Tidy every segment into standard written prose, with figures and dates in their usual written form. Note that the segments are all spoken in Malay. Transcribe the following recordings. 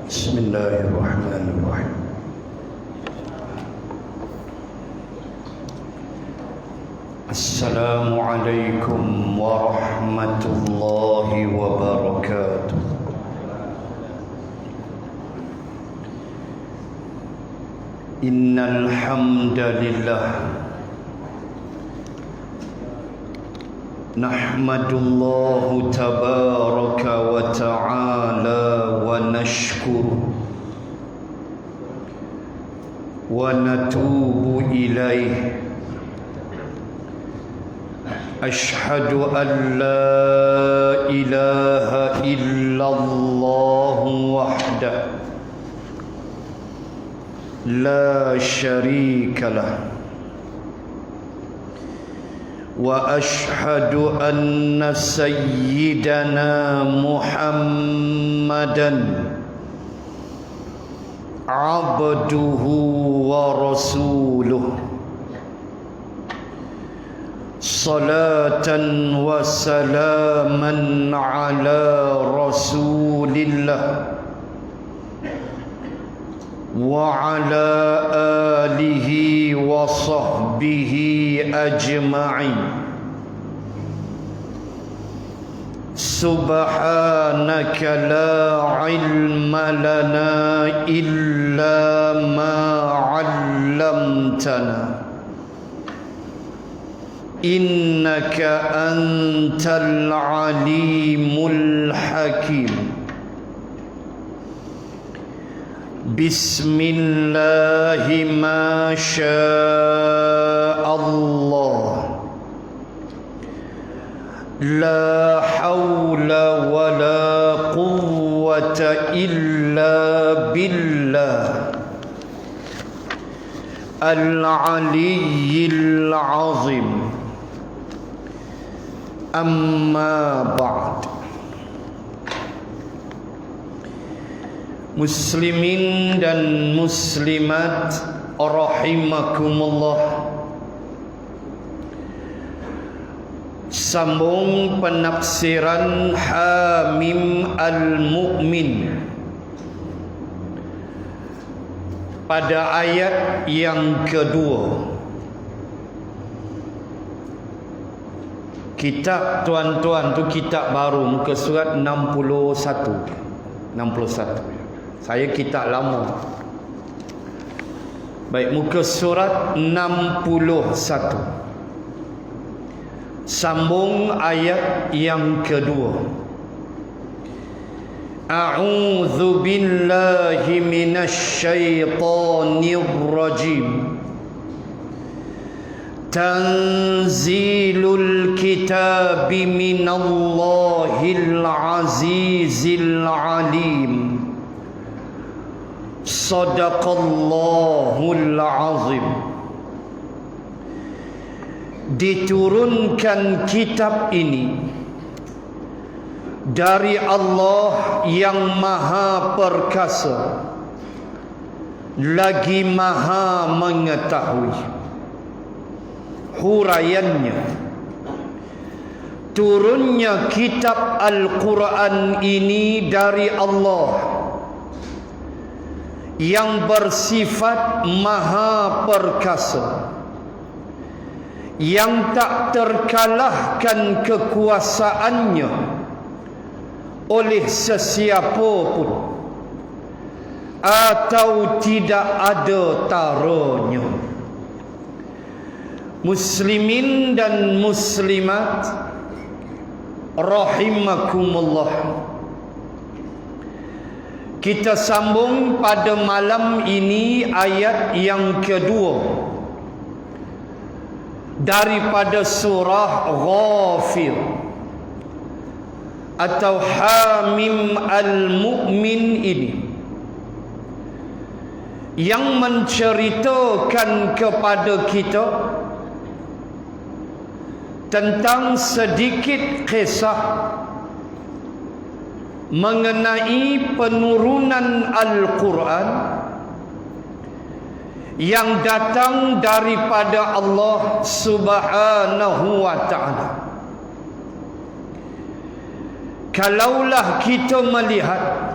Bismillahirrahmanirrahim. Assalamualaikum warahmatullahi wabarakatuh. Innal hamdalillah nahmadullahu tabaraka wa ta'ala wa nashkuru wa natubu ilaih. Ashhadu an la ilaha illallah wahdah la syarika lah wa ashhadu anna sayyidana Muhammadan abduhu wa rasuluh salatan wa salaman ala rasulillah wa ala alihi wa sahbihi ajma'in. Subhanaka la ilma lana illa ma 'allamtana innaka antal alimul hakim. Bismillahi ma sya'allah la hawla wa la quwwata illa billah al-aliyyil azim. Amma ba'd. Muslimin dan muslimat rahimakumullah, sambung penafsiran Hamim Al-Mu'min pada ayat yang kedua. Kitab tuan-tuan tu kitab baru, muka surat 61. Saya kitab lama. Baik, muka surat 61. Sambung ayat yang kedua. A'udzu billahi minasy syaithanir rajim. Tanzilul kitabi minallahil azizil alim. Sadaqallahul azim. Diturunkan kitab ini dari Allah yang maha perkasa lagi maha mengetahui. Huraiannya, turunnya kitab Al-Quran ini dari Allah yang bersifat maha perkasa, yang tak terkalahkan kekuasaannya oleh sesiapa pun atau tidak ada taranya. Muslimin dan muslimat rahimakumullah, kita sambung pada malam ini ayat yang kedua daripada surah Ghafir atau Hamim Al-Mu'min ini, yang menceritakan kepada kita tentang sedikit kisah mengenai penurunan Al-Quran yang datang daripada Allah Subhanahu wa ta'ala. Kalaulah kita melihat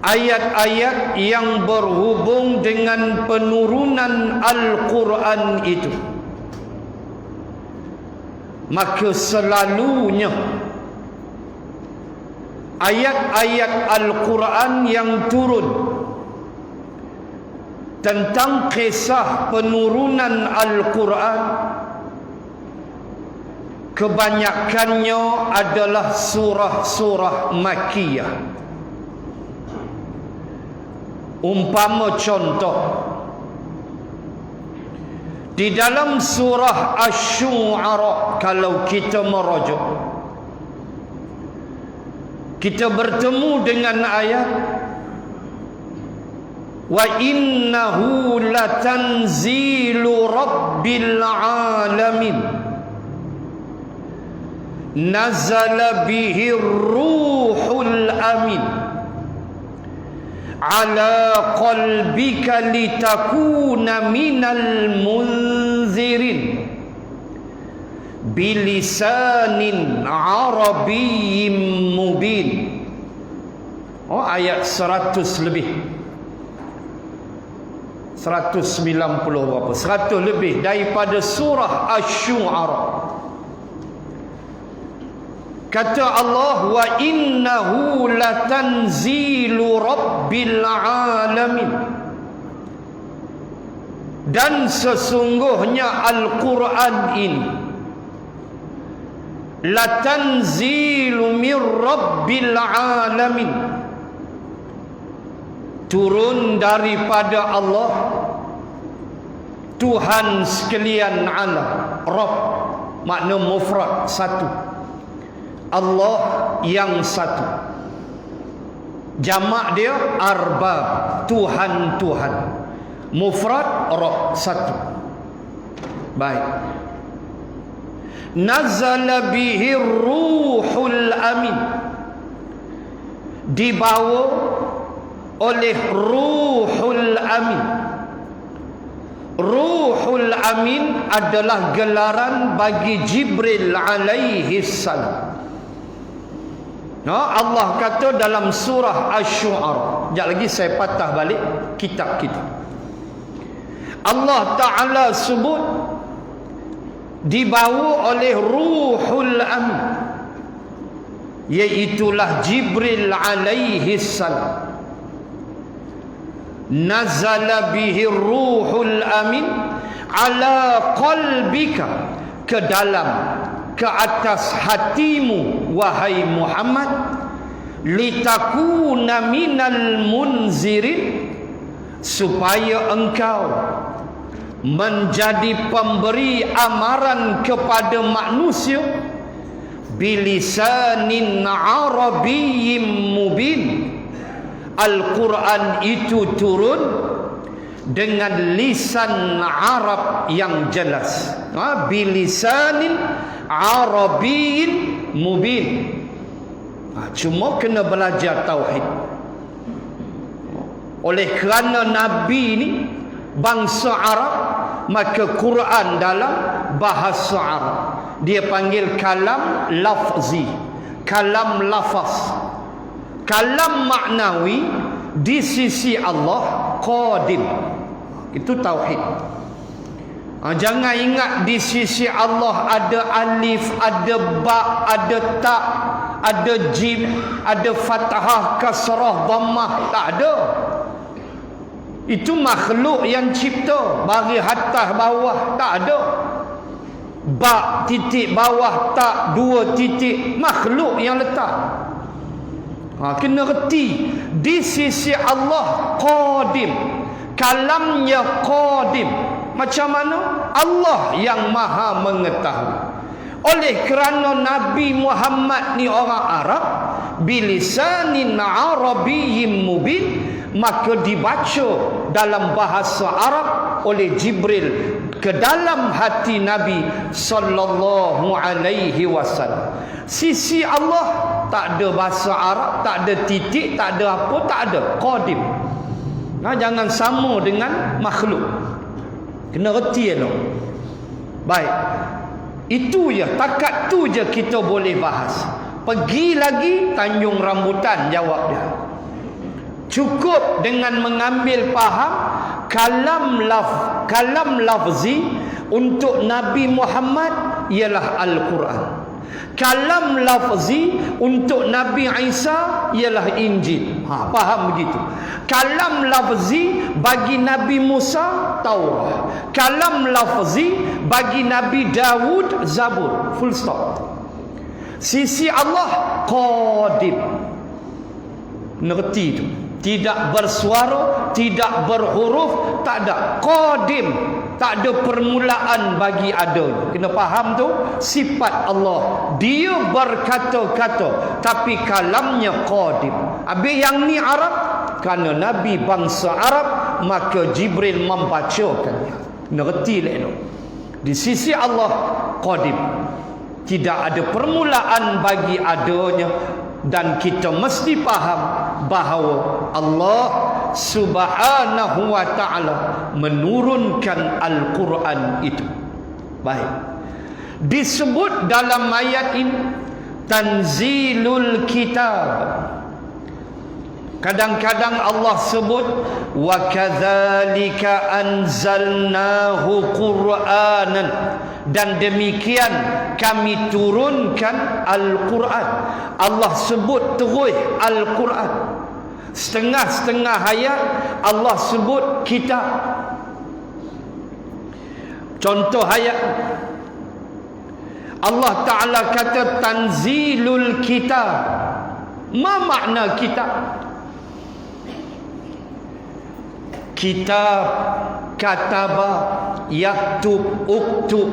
ayat-ayat yang berhubung dengan penurunan Al-Quran itu, maka selalunya ayat-ayat Al-Quran yang turun tentang kisah penurunan Al-Quran kebanyakannya adalah surah-surah Makkiyah. Umpama contoh, di dalam surah Asy-Syu'ara, kalau kita merujuk, kita bertemu dengan ayat wa innahu latanzilu rabbil alamin nazala bihi ruhul amin ala qalbika litakuna minal munzirin bilisanin arabiyyin mubin. Oh, ayat 100 lebih, 190 berapa, 100 lebih daripada surah Asy-Syu'ara. Kata Allah, wa innahu latanzilu rabbil alamin, dan sesungguhnya Al-Quran ini latanzilu mir rabbil alamin, turun daripada Allah, Tuhan sekalian alam. Rabb makna mufrad, satu. Allah yang satu. Jamak dia arbab, Tuhan-Tuhan. Mufrad Rabb, satu. Baik. Nazala bihi ruhul amin, dibawa oleh ruhul amin. Ruhul amin adalah gelaran bagi Jibril alaihi salam. Allah kata dalam surah Asy-Syu'ara, sekejap lagi saya patah balik kitab kita. Allah Ta'ala sebut dibawa oleh ruhul amin, iaitulah Jibril alaihi salam. Nazala bihi ruhul amin ala qalbika, ke dalam, ke atas hatimu wahai Muhammad, litakuna minal munzirin, supaya engkau menjadi pemberi amaran kepada manusia, bilisanin arabiyyin mubin. Al-Quran itu turun dengan lisan Arab yang jelas, bilisanin arabiyyin mubin. Cuma kena belajar tauhid. Oleh kerana Nabi ni bangsa Arab, maka Quran dalam bahasa Arab dia panggil kalam lafzi, kalam lafaz. Kalam maknawi di sisi Allah qadim. Itu tauhid. Jangan ingat di sisi Allah ada alif, ada ba, ada ta, ada jim, ada fathah, kasrah, dhammah. Tak ada. Itu makhluk yang cipta, bagi atas bawah tak ada. Ba titik bawah tak, dua titik, makhluk yang letak. Kena reti di sisi Allah qadim, kalamnya qadim. Macam mana? Allah yang maha mengetahui. Oleh kerana Nabi Muhammad ni orang Arab, bilisanin arabiyyin mubin, maka dibaca dalam bahasa Arab oleh Jibril ke dalam hati Nabi sallallahu alaihi wasallam. Sisi Allah tak ada bahasa Arab, tak ada titik, tak ada apa, tak ada, qadim. Jangan sama dengan makhluk. Kena reti elok. Baik. Itu je, takat tu je kita boleh bahas. Pergi lagi Tanjung Rambutan jawab dia. cukup dengan mengambil faham kalam lafzi untuk Nabi Muhammad ialah Al-Quran. Kalam lafzi untuk Nabi Isa ialah Injil. Faham begitu. Kalam lafzi bagi Nabi Musa Taurat. Kalam lafzi bagi Nabi Dawud Zabur. Full stop. Sisi Allah qadim. Ngerti tu. Tidak bersuara, tidak berhuruf, tak ada. Qadim, tak ada permulaan bagi ada. Kena faham tu sifat Allah. Dia berkata-kata tapi kalamnya qadim. Habis yang ni Arab, kerana Nabi bangsa Arab, maka Jibril membacakannya. Ngerti lah tu. Di sisi Allah qadim. Tidak ada permulaan bagi adanya. Dan kita mesti faham bahawa Allah Subhanahu wa ta'ala menurunkan Al-Quran itu. Baik. Disebut dalam ayat ini Tanzilul Kitab. Kadang-kadang Allah sebut wa kadzalika anzalnahu Qur'anan, dan demikian kami turunkan Al-Quran. Allah sebut terus Al-Quran. Setengah-setengah ayat Allah sebut kitab. Contoh ayat Allah Ta'ala kata Tanzilul Kitab. Ma makna kitab? Kitab, kataba, yaktub, uktub.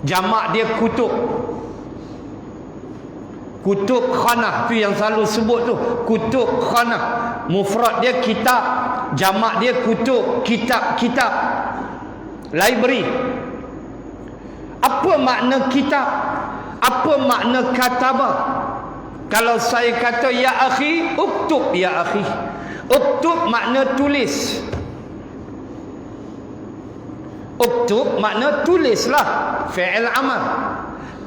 Jamak dia kutub. Kutub khanah tu yang selalu sebut tu. Kutub khanah. Mufrad dia kitab, jamak dia kutub, kitab-kitab. Library. Apa makna kitab? Apa makna kataba? Kalau saya kata ya akhi, uktub ya akhi. Uktub makna tulis. Uktub makna tulislah, fi'il amal.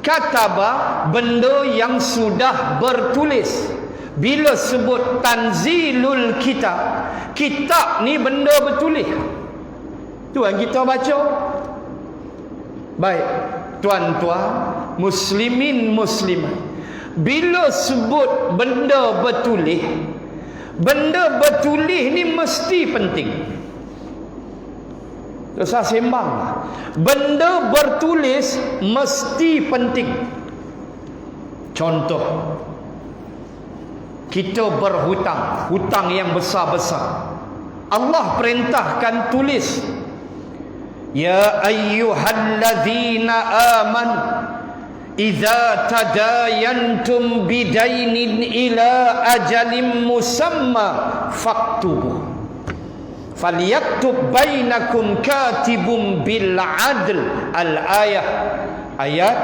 Kataba benda yang sudah bertulis. Bila sebut tanzilul kitab, kitab ni benda bertulis. Tu yang kita baca. Baik, tuan-tuan muslimin muslimat, bila sebut benda bertulis, benda bertulis ni mesti penting. Dosa sembang. Benda bertulis mesti penting. Contoh, kita berhutang, hutang yang besar-besar. Allah perintahkan tulis. Ya ayyuhalladzina amanu idza tadayantum bidainin ila ajalin musamma faktubuh falyaktub bainakum katibun bil adl. Al-ayah, ayat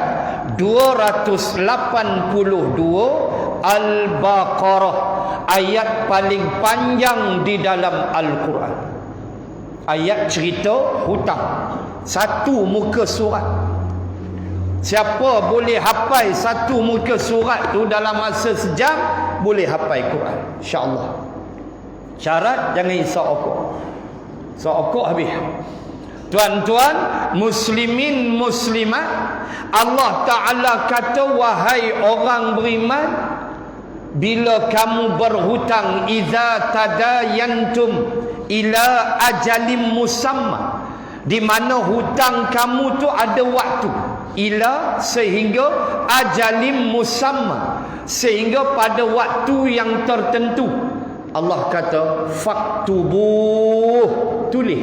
282 Al-Baqarah, ayat paling panjang di dalam Al-Quran. Ayat cerita hutang, satu muka surat. Siapa boleh hafal satu muka surat tu dalam masa sejam, boleh hafal Quran, insya-Allah. Syarat jangan isap okok. Isap okok habis. Tuan-tuan muslimin muslimat, Allah Ta'ala kata wahai orang beriman, bila kamu berhutang, idza tadayantum ila ajalim musamma, di mana hutang kamu tu ada waktu, ila sehingga, ajalim musamma sehingga pada waktu yang tertentu. Allah kata faktubuh, tulis.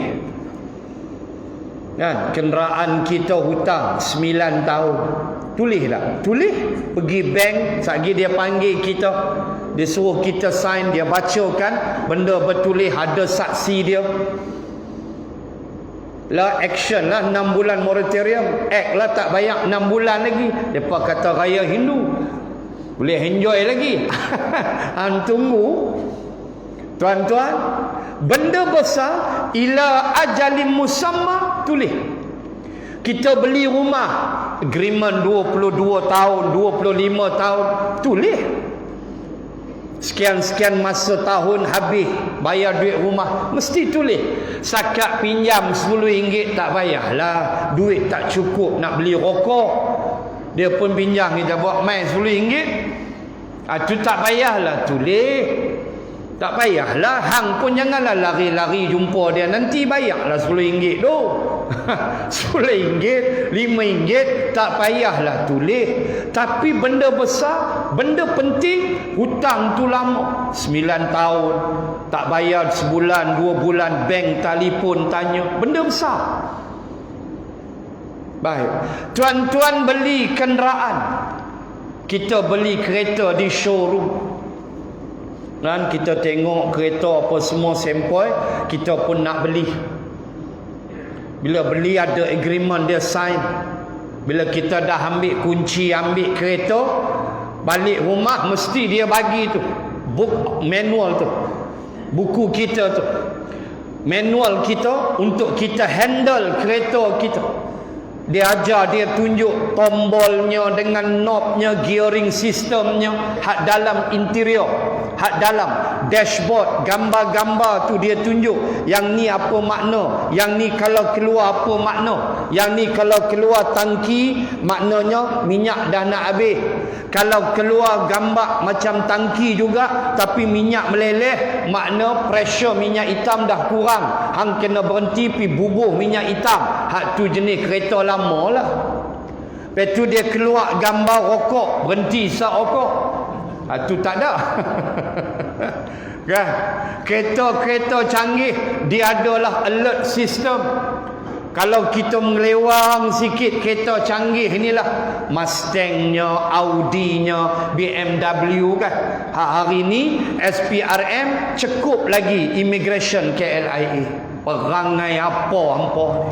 Kan kenderaan kita hutang 9 tahun, tulislah, tulis, pergi bank, satgi dia panggil kita, dia suruh kita sign, dia bacakan benda bertulis, ada saksi dia. Lah action lah 6 bulan moratorium, act lah tak bayar 6 bulan lagi. Depa kata raya Hindu, boleh enjoy lagi. Tunggu. Tuan-tuan, benda besar ila ajalin musamma, tulis. Kita beli rumah, agreement 22 tahun, 25 tahun, tulis. Sekian-sekian masa tahun habis bayar duit rumah, mesti tulis. Sakat pinjam RM10 tak bayarlah, duit tak cukup nak beli rokok. Dia pun pinjam kita buat main RM10. Tu tak payahlah tulis. Tak payahlah. Hang pun janganlah lari-lari jumpa dia. Nanti bayarlah RM10 tu. RM10, RM5, tak payahlah tulis. Tapi benda besar, benda penting, hutang tu lama. 9 tahun. Tak bayar sebulan, 2 bulan, bank telefon tanya. Benda besar. Baik. Tuan-tuan beli kenderaan. Kita beli kereta di showroom. Dan kita tengok kereta apa semua sempoi, kita pun nak beli. Bila beli ada agreement dia sign. Bila kita dah ambil kunci, ambil kereta, balik rumah mesti dia bagi tu book manual tu. Buku kita tu. Manual kita untuk kita handle kereta kita. Dia ajar, dia tunjuk tombolnya dengan knobnya, gearing sistemnya, hak dalam interior, hak dalam dashboard, gambar-gambar tu dia tunjuk. Yang ni apa makna, yang ni kalau keluar apa makna, yang ni kalau keluar tangki maknanya minyak dah nak habis. Kalau keluar gambar macam tangki juga tapi minyak meleleh, makna pressure minyak hitam dah kurang. Hang kena berhenti pi bubuh minyak hitam. Hak tu jenis kereta lama lah. Lepas tu dia keluar gambar rokok, berhenti sat rokok. Tu tak ada. Kan? Kereta-kereta canggih dia adalah alert system. Kalau kita mengelewang sikit kereta canggih inilah Mustangnya, Audinya, BMW kan. Hari ni SPRM cukup lagi immigration KLIA. Perangai apa hampa ni.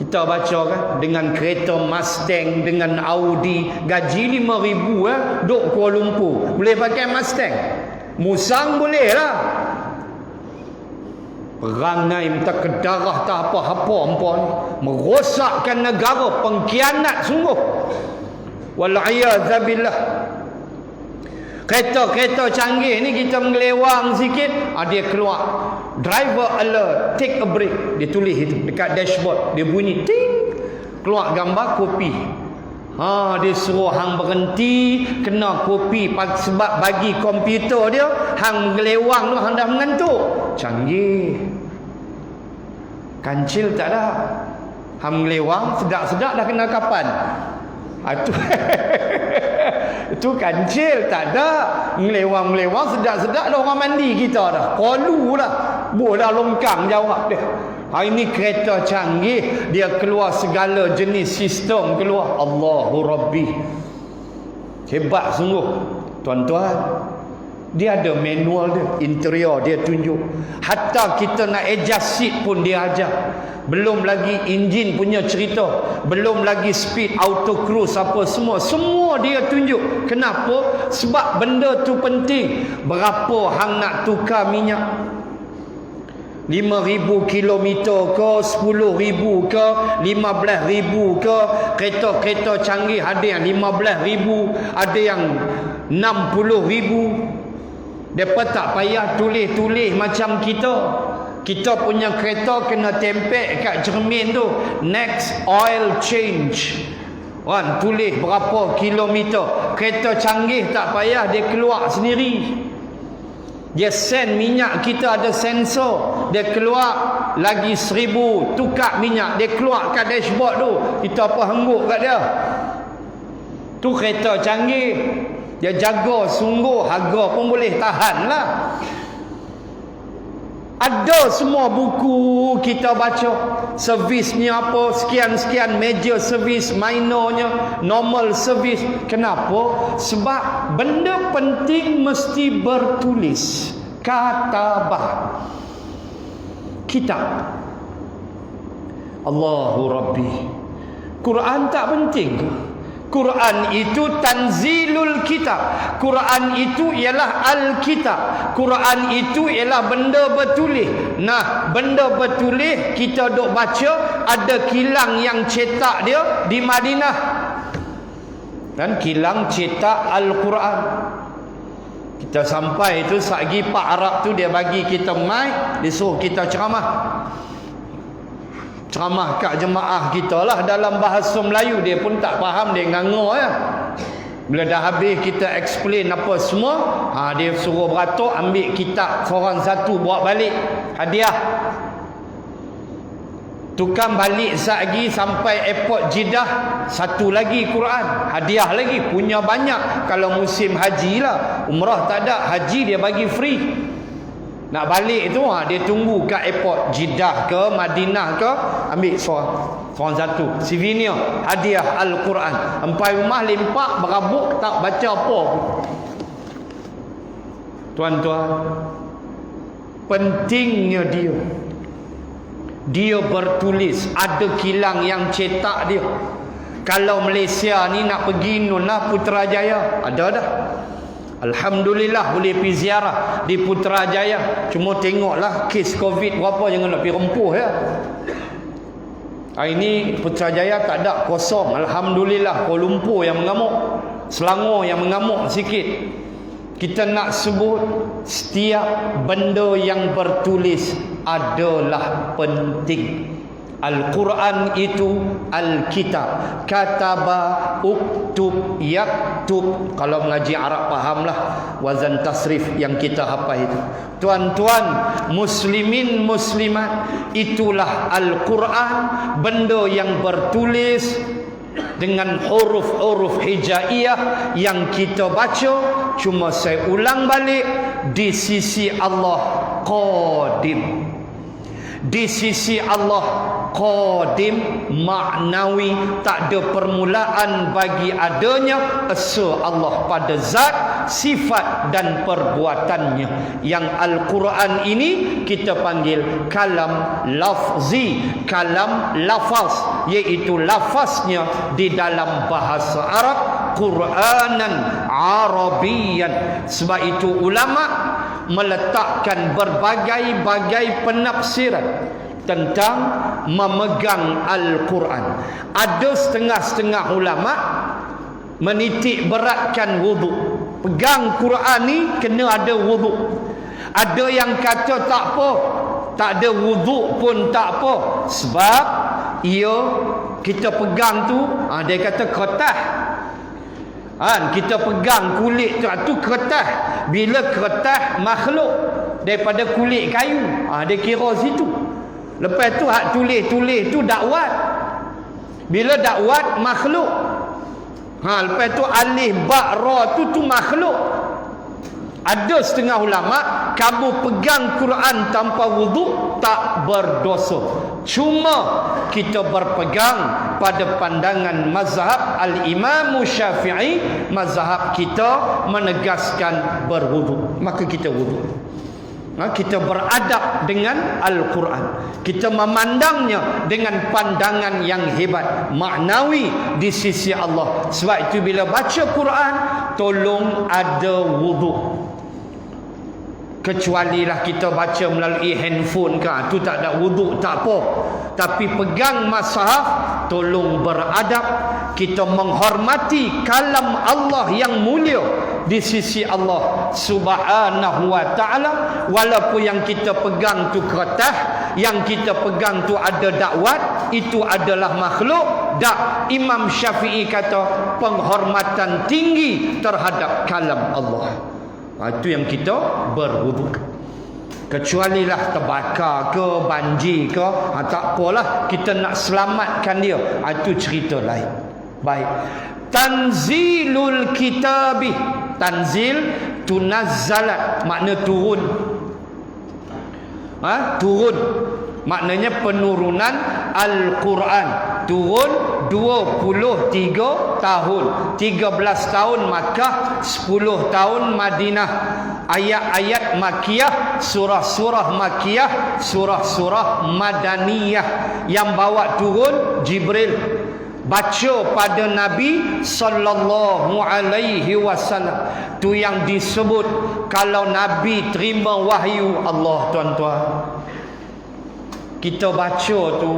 Kita baca kan, dengan kereta Mustang, dengan Audi, gaji RM5,000 duk Kuala Lumpur. Boleh pakai Mustang. Musang boleh lah. Perangai minta ke darah tak apa-apa hampa ni. Merosakkan negara, pengkhianat sungguh. Wal'iyadzabillah. Kereta-kereta canggih ni kita mengelewang sikit, dia keluar driver alert, take a break. Dia tulis itu dekat dashboard, dia bunyi ting, keluar gambar kopi. Dia suruh hang berhenti, kena kopi sebab bagi komputer dia hang mengelewang tu hang dah mengantuk. Canggih. Kancil tak ada. Hang mengelewang sedap-sedap dah kena kapan. Itu kancil tak ada. Melewang-melewang sedap-sedap dah orang mandi kita dah. Kolu lah. Dah longkang jawab dia. Hari ni kereta canggih, dia keluar segala jenis sistem keluar. Allahu Rabbi. Hebat sungguh. Tuan-tuan, dia ada manual dia, interior dia tunjuk. Hatta kita nak adjust seat pun dia ajar. Belum lagi enjin punya cerita, belum lagi speed, auto cruise apa semua. Semua dia tunjuk. Kenapa? Sebab benda tu penting. Berapa hang nak tukar minyak? 5,000 kilometer ke, 10,000 ke, 15,000 ke. Kereta-kereta canggih ada yang 15,000, ada yang 60,000. Mereka tak payah tulis-tulis macam kita. Kita punya kereta kena tempel kat cermin tu, next oil change. Tulis berapa kilometer. Kereta canggih tak payah, dia keluar sendiri. Dia send minyak, kita ada sensor. Dia keluar lagi 1,000, tukar minyak. Dia keluar kat dashboard tu. Kita apa hengguk kat dia. Tu kereta canggih. Dia jaga sungguh, harga pun boleh tahan lah. Ada semua buku kita baca. Servisnya apa, sekian-sekian, major service, minornya, normal service. Kenapa? Sebab benda penting mesti bertulis. Katabah. Kitab. Allahu Rabbi. Quran tak penting ke? Quran itu tanzilul kitab. Quran itu ialah al-kitab. Quran itu ialah benda bertulis. Nah, benda bertulis kita duk baca, ada kilang yang cetak dia di Madinah. Dan kilang cetak Al-Quran. Kita sampai tu satgi Pak Arab tu dia bagi kita mic, dia suruh kita ceramah. Ceramah kat jemaah kita lah dalam bahasa Melayu. Dia pun tak faham, dia ngangor ya. Bila dah habis kita explain apa semua, dia suruh beratuk ambil kitab seorang satu bawa balik hadiah. Tukang balik satgi sampai airport Jeddah, satu lagi Quran, hadiah lagi, punya banyak. Kalau musim haji lah, umrah tak ada, haji dia bagi free. Nak balik tu dia tunggu kat airport Jeddah ke Madinah ke, ambil seorang satu souvenir hadiah Al-Quran. Sampai rumah lempak berabuk, tak baca apa. Tuan-tuan, pentingnya dia bertulis, ada kilang yang cetak dia. Kalau Malaysia ni nak pergi nun lah Putrajaya, ada dah. Alhamdulillah boleh pergi ziarah di Putrajaya. Cuma tengoklah kes Covid berapa, jangan nak pergi rempuh ya. Hari ni Putrajaya tak ada, kosong. Alhamdulillah. Kuala Lumpur yang mengamuk, Selangor yang mengamuk sikit. Kita nak sebut setiap benda yang bertulis adalah penting. Al-Quran itu Al-Kitab. Kataba, uktub, yaktub. Kalau mengaji Arab fahamlah wazan tasrif yang kita hafal itu. Tuan-tuan muslimin muslimat, itulah Al-Quran, benda yang bertulis dengan huruf-huruf hijaiyah yang kita baca. Cuma saya ulang balik, di sisi Allah qadim. Di sisi Allah qadim, maknawi, tak ada permulaan bagi adanya esa Allah pada zat, sifat dan perbuatannya. Yang Al-Quran ini kita panggil kalam lafzi, kalam lafaz, iaitu lafaznya di dalam bahasa Arab, Quranan Arabiyan. Sebab itu ulama meletakkan berbagai-bagai penafsiran tentang memegang Al-Quran. Ada setengah-setengah ulama menitik beratkan wudu. Pegang Quran ni kena ada wudu. Ada yang kata tak apa, tak ada wudu pun tak apa, sebab kita pegang tu, dia kata kertas. Kita pegang kulit tu kertas. Bila kertas makhluk daripada kulit kayu, dia kira situ. Lepas tu hak tulis-tulis tu dakwat. Bila dakwat makhluk. Lepas tu alif ba ra tu makhluk. Ada setengah ulama, kamu pegang Quran tanpa wudu tak berdosa. Cuma kita berpegang pada pandangan mazhab Al-Imam Syafi'i. Mazhab kita menegaskan berwudu, maka kita wudu. Kita beradab dengan Al-Quran. Kita memandangnya dengan pandangan yang hebat, maknawi di sisi Allah. Sebab itu bila baca Quran, tolong ada wudu. Kecualilah kita baca melalui handphone ke, tu tak ada wudu, tak apa. Tapi pegang mushaf, tolong beradab. Kita menghormati kalam Allah yang mulia di sisi Allah Subhanahu wa ta'ala. Walaupun yang kita pegang tu kertas, yang kita pegang tu ada dakwat, itu adalah makhluk. Tak, Imam Syafi'i kata penghormatan tinggi terhadap kalam Allah. Itu yang kita berwudu. Kecualilah terbakar ke, banjir ke, tak apalah, kita nak selamatkan dia, itu cerita lain. Baik. Tanzilul kitabi. Tanzil, tunazzalat, makna turun. Turun, maknanya penurunan Al-Quran. Turun 23 tahun. 13 tahun Makkah, 10 tahun Madinah. Ayat-ayat Makkiyah, surah-surah Makkiyah, surah-surah Madaniyah. Yang bawa turun Jibril, baca pada Nabi sallallahu alaihi wasallam. Tu yang disebut kalau Nabi terima wahyu Allah, tuan-tuan. Kita baca tu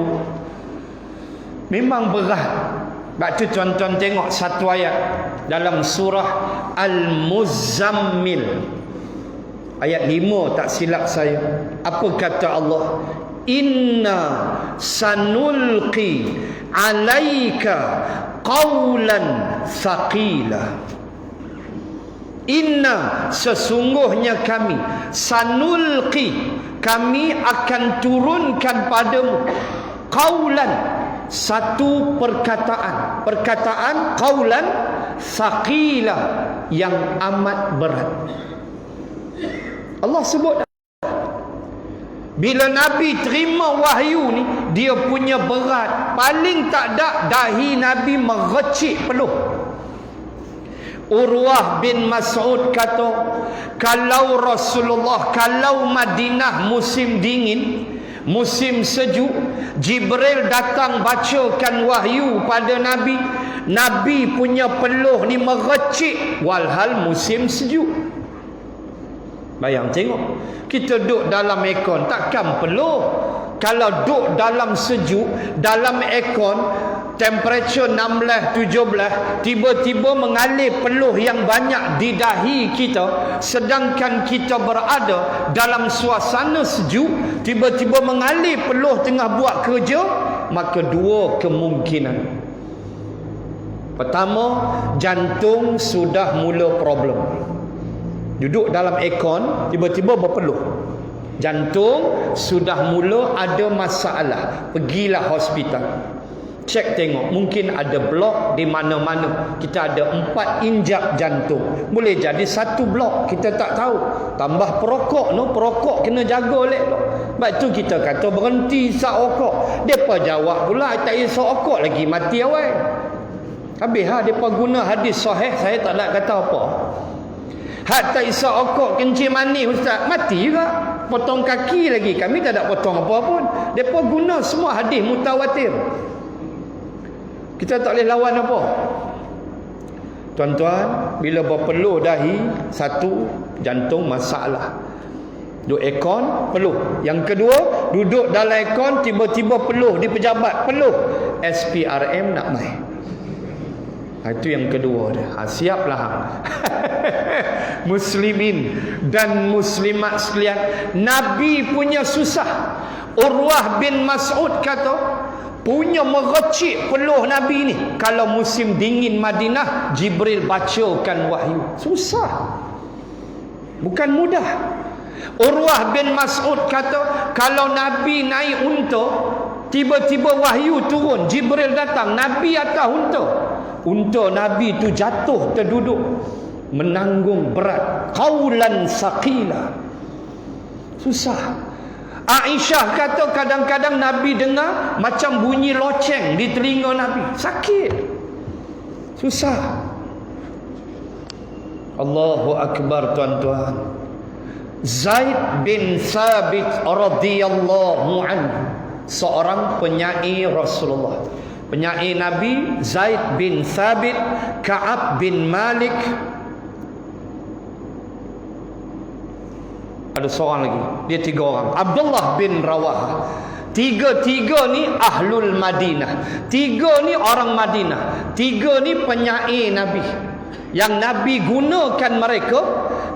memang berat. Sebab tu tuan-tuan tengok satu ayat. dalam surah Al-Muzammil ayat 5 tak silap saya. Apa kata Allah? Inna sanulqi alaika qawlan thaqila. Inna, sesungguhnya kami, sanulqi, kami akan turunkan padamu, qawlan, satu perkataan, qawlan thaqila, yang amat berat. Allah sebut, bila Nabi terima wahyu ni, dia punya berat. Paling tak ada dahi Nabi merecik peluh. Urwah bin Mas'ud kata, kalau Rasulullah, kalau Madinah musim dingin, musim sejuk, Jibril datang bacakan wahyu pada Nabi, Nabi punya peluh ni merecik, walhal musim sejuk. Bayang tengok, kita duduk dalam aircon takkan peluh. Kalau duduk dalam sejuk, dalam aircon temperature 16, 17, tiba-tiba mengalir peluh yang banyak di dahi kita, sedangkan kita berada dalam suasana sejuk, tiba-tiba mengalir peluh tengah buat kerja, maka dua kemungkinan. Pertama, jantung sudah mula problem. Duduk dalam aircon, tiba-tiba berpeluh, jantung sudah mula ada masalah. Pergilah hospital, cek tengok, mungkin ada blok di mana-mana. Kita ada 4 injak jantung, boleh jadi 1 blok, kita tak tahu. Tambah perokok, perokok kena jaga elok. Sebab tu kita kata berhenti isap rokok. Depa jawab pula, tak isap rokok lagi, mati awal. Habis depa guna hadis sahih, saya tak nak kata apa. Hak tak isap rokok, kencing manis ustaz, mati juga. Potong kaki lagi, kami tak ada potong apa pun. Depa guna semua hadis mutawatir. Kita tak boleh lawan apa. Tuan-tuan, bila berpeluh dahi, satu, jantung masalah. Duduk aircon, peluh. Yang kedua, duduk dalam aircon, tiba-tiba peluh di pejabat, peluh. SPRM nak main. Itu yang kedua dia. Siaplah. Muslimin dan muslimat sekalian, Nabi punya susah. Urwah bin Mas'ud kata, punya merecik peluh Nabi ni kalau musim dingin Madinah, Jibril bacakan wahyu. Susah, bukan mudah. Urwah bin Mas'ud kata, kalau Nabi naik unta, tiba-tiba wahyu turun, Jibril datang, Nabi atas unta Nabi tu jatuh terduduk, menanggung berat, qaulan saqila. Susah. Aisyah kata kadang-kadang Nabi dengar macam bunyi loceng di telinga Nabi, sakit, susah. Allahu akbar tuan-tuan. Zaid bin Thabit radhiyallahu anhu, seorang penyair Rasulullah, penyair Nabi. Zaid bin Thabit, Ka'ab bin Malik, ada seorang lagi, dia 3 orang, Abdullah bin Rawahah. Tiga-tiga ni ahlul Madinah, 3 ni orang Madinah, 3 ni penyair Nabi, yang Nabi gunakan mereka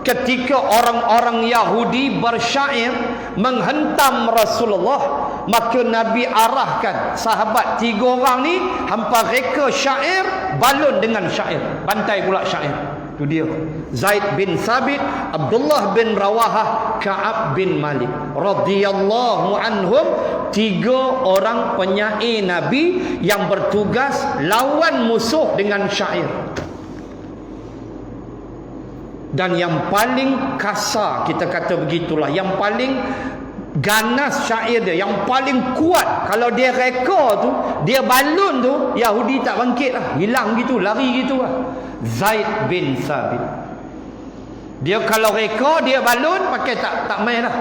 ketika orang-orang Yahudi bersyair menghentam Rasulullah. Maka Nabi arahkan sahabat 3 orang ni, hampa reka syair, balun dengan syair, bantai pula syair. Itu dia, Zaid bin Thabit, Abdullah bin Rawahah, Ka'ab bin Malik radhiyallahu anhum. 3 orang penyair Nabi yang bertugas lawan musuh dengan syair. Dan yang paling kasar, kita kata begitulah, yang paling ganas syair dia, yang paling kuat, kalau dia reka tu, dia balun tu, Yahudi tak bangkit lah, hilang gitu, lari gitu lah. Zaid bin Thabit, dia kalau reka, dia balun, pakai tak main lah.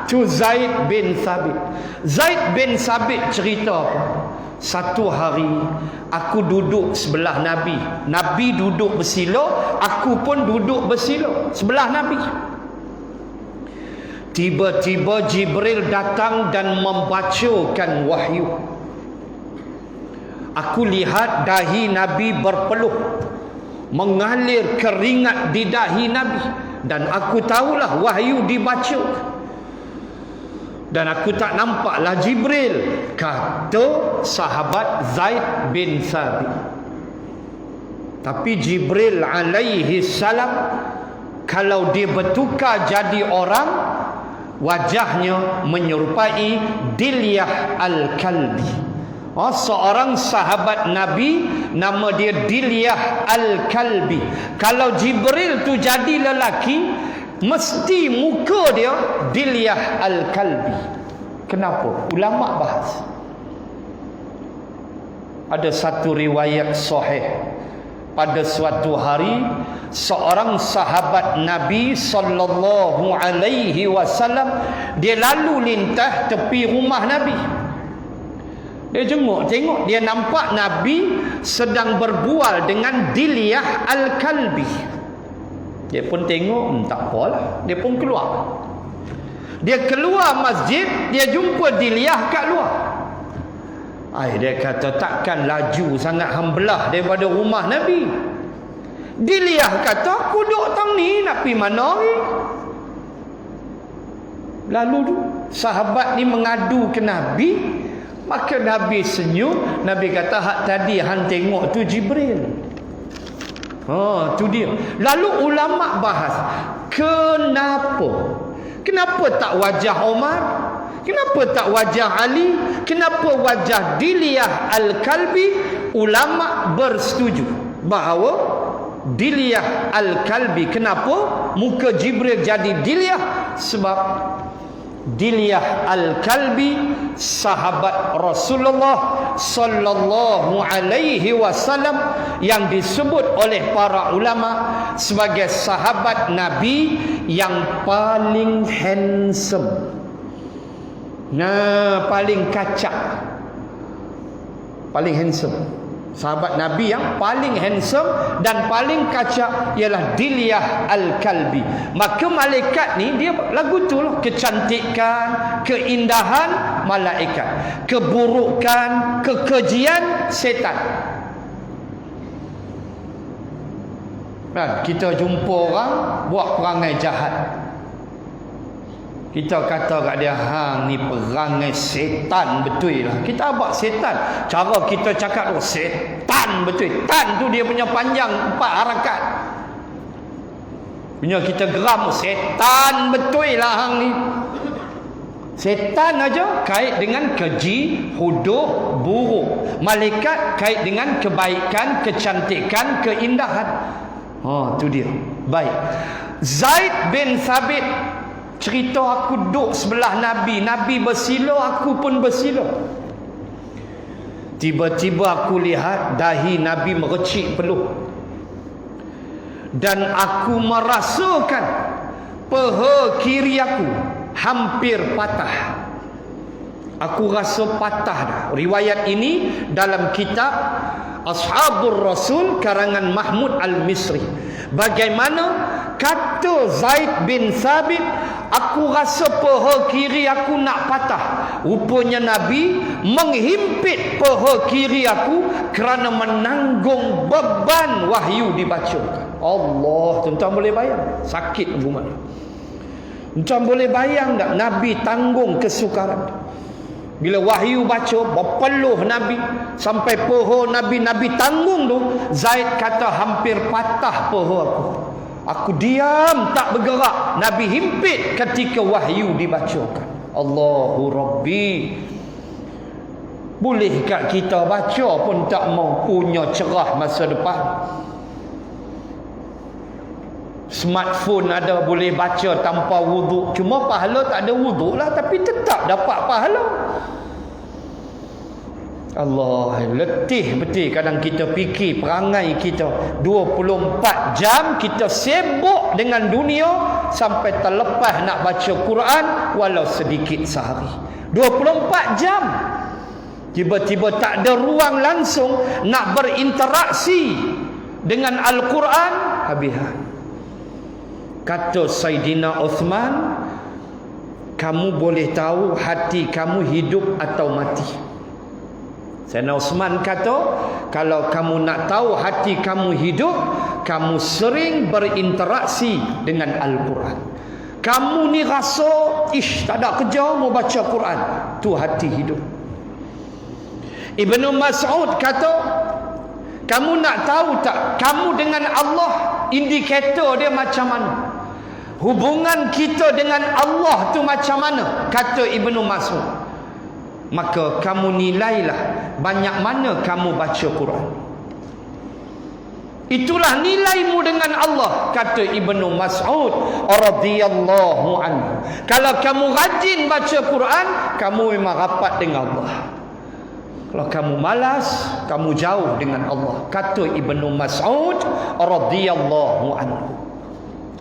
Tu Zaid bin Thabit. Zaid bin Thabit cerita apa? Satu hari aku duduk sebelah Nabi, Nabi duduk bersila, aku pun duduk bersila sebelah Nabi. Tiba-tiba Jibril datang dan membacakan wahyu. Aku lihat dahi Nabi berpeluh, mengalir keringat di dahi Nabi, dan aku tahulah wahyu dibaca, dan aku tak nampaklah Jibril, kata sahabat Zaid bin Thabit. Tapi Jibril alaihi salam, kalau dia bertukar jadi orang, wajahnya menyerupai Dilyah Al-Kalbi. Seorang sahabat Nabi, nama dia Dilyah Al-Kalbi. Kalau Jibril tu jadi lelaki, mesti muka dia Dilyah Al-Kalbi. Kenapa? Ulama bahas. Ada satu riwayat sahih, pada suatu hari seorang sahabat Nabi sallallahu alaihi wasallam, dia lalu lintas tepi rumah Nabi. Dia tengok, dia nampak Nabi sedang berbual dengan Dilyah Al-Kalbi. Dia pun tengok, tak apalah, dia pun keluar. Dia keluar masjid, dia jumpa Dilyah kat luar. Dia kata, takkan laju sangat hambelah daripada rumah Nabi. Dilyah kata, aku duduk tang ni, nak pergi mana ni? Lalu sahabat ni mengadu ke Nabi. Maka Nabi senyum. Nabi kata, hak tadi hang tengok tu Jibril. Tu dia. Lalu ulama bahas, kenapa tak wajah Umar? Kenapa tak wajah Ali? Kenapa wajah Dilyah Al-Kalbi? Ulama bersetuju bahawa Dilyah Al-Kalbi, kenapa muka Jibril jadi Dilyah? Sebab Dilyah Al-Kalbi sahabat Rasulullah sallallahu alaihi wasallam, yang disebut oleh para ulama sebagai sahabat Nabi yang paling handsome. Paling kacak, paling handsome. Sahabat Nabi yang paling handsome dan paling kacak ialah Dilyah Al-Kalbi. Maka malaikat ni, dia lagu tu lah, kecantikan, keindahan malaikat, keburukan, kekejian setan. Kita jumpa orang buat perangai jahat, kita kata kat dia, hang ni perangai setan betul lah. Kita abak setan, cara kita cakap tu setan betul. Tan tu dia punya panjang 4 harakat. Punya kita geram, setan betul lah hang ni. Setan aja kait dengan keji, huduh, buruk. Malaikat kait dengan kebaikan, kecantikan, keindahan. Tu dia. Baik. Zaid bin Thabit cerita, aku duduk sebelah Nabi, Nabi bersila, aku pun bersila. Tiba-tiba aku lihat dahi Nabi merecik peluh, dan aku merasakan paha kiri aku hampir patah. Aku rasa patah dah. Riwayat ini dalam kitab Ashabur Rasul karangan Mahmud Al-Misri. Bagaimana kata Zaid bin Thabit, aku rasa paha kiri aku nak patah. Rupanya Nabi menghimpit paha kiri aku kerana menanggung beban wahyu dibacakan. Allah, tuan-tuan boleh bayang sakit rumah. Tuan-tuan boleh bayang tak Nabi tanggung kesukaran? Bila wahyu baca, berpeluh Nabi sampai paha Nabi tanggung tu. Zaid kata hampir patah paha aku. Aku diam tak bergerak. Nabi himpit ketika wahyu dibacakan. Allahu Rabbi. Bolehkah kita baca pun tak mau, punya cerah masa depan? Smartphone ada, boleh baca tanpa wuduk. Cuma pahala tak ada wuduk lah, tapi tetap dapat pahala. Allah, letih betul kadang kita fikir perangai kita. 24 jam kita sibuk dengan dunia sampai terlepas nak baca Quran walau sedikit sehari. 24 jam. Tiba-tiba tak ada ruang langsung nak berinteraksi dengan Al-Quran, habis. Kata Saidina Uthman, kamu boleh tahu hati kamu hidup atau mati Sayyidina Uthman kata, kalau kamu nak tahu hati kamu hidup, kamu sering berinteraksi dengan Al-Quran. Kamu ni rasa, tak ada kerja, mau baca Quran. Tu hati hidup. Ibnu Mas'ud kata, kamu nak tahu tak, kamu dengan Allah, indikator dia macam mana? Hubungan kita dengan Allah tu macam mana? Kata Ibnu Mas'ud. Maka kamu nilailah banyak mana kamu baca Quran. Itulah nilaimu dengan Allah, kata Ibnu Mas'ud radhiyallahu anhu. Kalau kamu rajin baca Quran, kamu memang rapat dengan Allah. Kalau kamu malas, kamu jauh dengan Allah, kata Ibnu Mas'ud radhiyallahu anhu.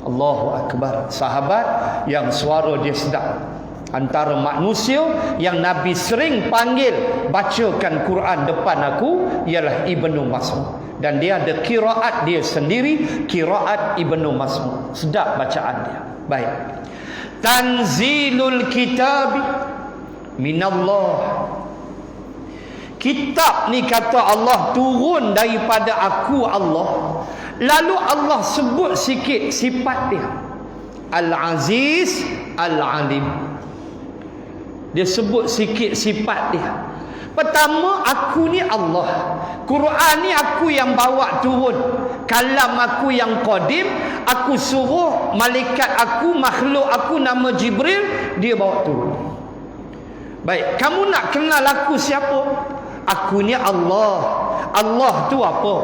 Allahu akbar. Sahabat yang suara dia sedap, antara manusia yang Nabi sering panggil bacakan Quran depan aku ialah Ibnu Mas'ud. Dan dia ada qiraat dia sendiri, qiraat Ibnu Mas'ud. Sedap bacaan dia. Baik. Tanzilul kitabi minallah. Kitab ni kata Allah turun daripada aku Allah. Lalu Allah sebut sikit sifat dia. Al-Aziz, Al-Alim. Dia sebut sikit sifat dia. Pertama, aku ni Allah. Quran ni aku yang bawa turun. Kalam aku yang qadim. Aku suruh malaikat aku, makhluk aku nama Jibril, dia bawa turun. Baik, kamu nak kenal aku siapa? Aku ni Allah. Allah tu apa?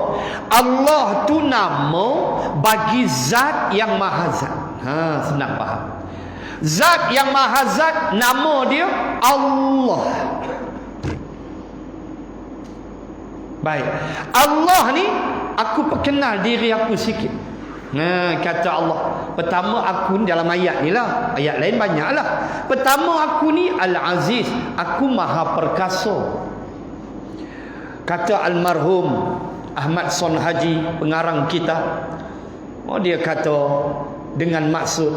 Allah tu nama bagi zat yang maha zat. Senang faham. Zat yang maha zat, nama dia Allah. Baik. Allah ni, aku perkenal diri aku sikit. Kata Allah. Pertama aku ni dalam ayat ni lah. Ayat lain banyak lah. Pertama aku ni Al-Aziz. Aku maha perkasa. Kata almarhum Ahmad Son Haji, pengarang kita, dia kata dengan maksud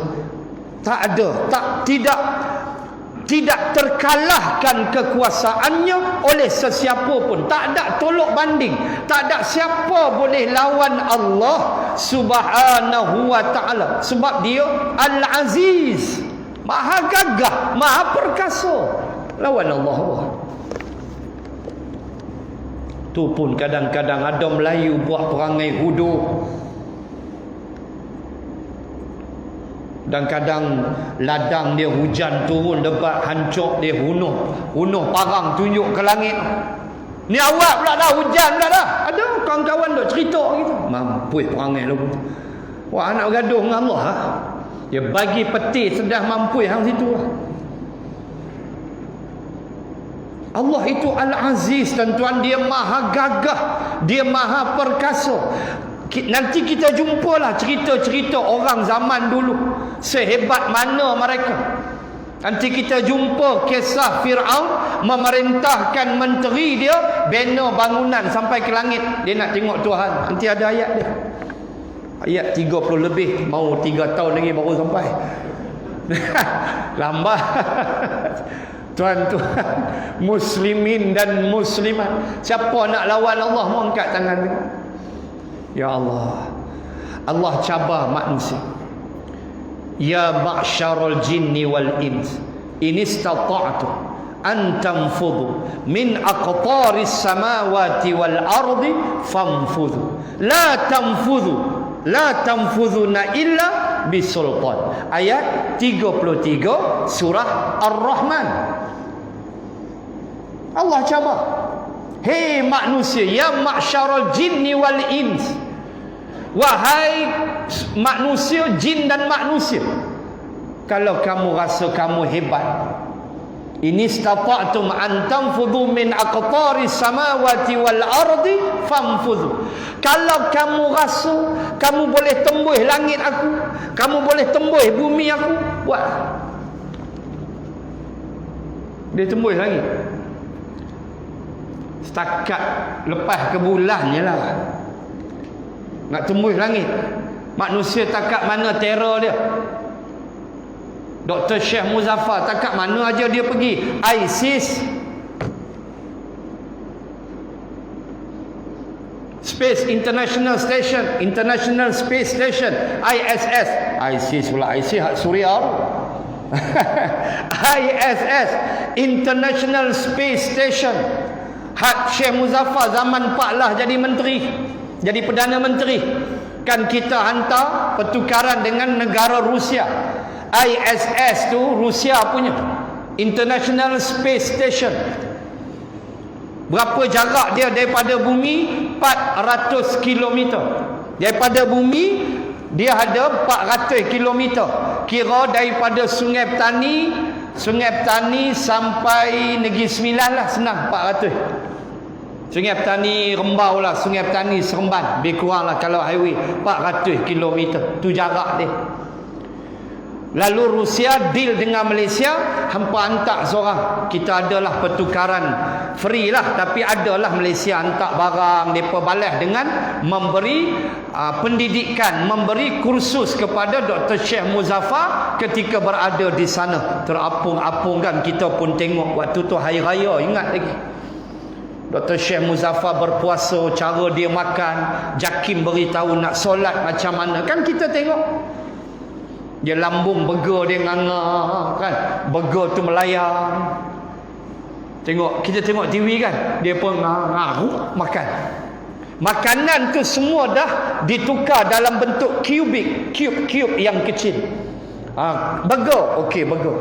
tidak terkalahkan kekuasaannya oleh sesiapa pun. Tak ada tolok banding. Tak ada siapa boleh lawan Allah Subhanahu wa ta'ala. Sebab dia Al-Aziz, maha gagah, maha perkasa. Lawan Allah. Tu pun kadang-kadang ada Melayu buat perangai huduh. Dan kadang ladang dia hujan turun debat, hancur dia hunuh parang tunjuk ke langit. Ni awak pula dah hujan pula dah. Ada kawan-kawan duk cerita gitu. Mampu perangai lu. Wah, nak bergaduh dengan Allah ha? Dia bagi peti sedang mampu hang situ. Allah itu Al-Aziz, tuan-tuan, dia maha gagah, dia maha perkasa. Nanti kita jumpalah cerita-cerita orang zaman dulu, sehebat mana mereka. Nanti kita jumpa kisah Fir'aun memerintahkan menteri dia bina bangunan sampai ke langit. Dia nak tengok Tuhan. Nanti ada ayat dia. Ayat 30 lebih, mau 3 tahun lagi baru sampai. Lambat. Tuan-tuan muslimin dan muslimat, siapa nak lawan Allah, mau angkat tangan. Ya Allah, Allah cabar manusia. Ya ma'syarul jinni wal ins, in istata'tum an tanfudhu min aqtaris samawati wal ardi fanfudhu la tanfudhuna illa bisultan. Ayat 33 surah Ar-Rahman. Allah cabar, hei manusia, ya ma'syarul jinni wal ins, wahai manusia, jin dan manusia, kalau kamu rasa kamu hebat, in istata'tum an tanfudhu min aqtaris samawati wal ardi fanfudhu, kalau kamu rasa kamu boleh tembus langit aku, kamu boleh tembus bumi aku, buat. Dia tembus langit setakat lepas ke bulannya lah. Nak tembus langit. Manusia takat mana terror dia. Dr. Syekh Muzaffar takat mana aja dia pergi. ISIS Space International Station, International Space Station, ISS. ISIS pula, ISIS hak Suria. ISS, International Space Station. Hak Syekh Muzaffar zaman Pak Lah jadi menteri, jadi Perdana Menteri. Kan kita hantar pertukaran dengan negara Rusia. ISS tu Rusia punya, International Space Station. Berapa jarak dia daripada bumi? 400 km. Daripada bumi dia ada 400 km. Kira daripada Sungai Petani sampai Negeri Sembilan lah, senang 400. Sungai Petani Rembau lah, Sungai Petani Seremban, lebih kurang lah kalau highway 400 km. Tu jarak dia. Lalu Rusia deal dengan Malaysia, hampa hantar seorang. Kita adalah pertukaran free lah, tapi adalah Malaysia hantar barang, mereka balas dengan memberi pendidikan, memberi kursus kepada Dr. Syekh Muzaffar ketika berada di sana. Terapung-apung kan, kita pun tengok waktu tu hari raya, ingat lagi. Dr. Syekh Muzaffar berpuasa, cara dia makan, JAKIM beritahu nak solat macam mana, kan kita tengok. Dia lambung burger dia nganga kan, burger tu melayang. Kita tengok TV kan, dia pun ngaruh makan. Makanan tu semua dah ditukar dalam bentuk cube yang kecil. Burger, okey burger.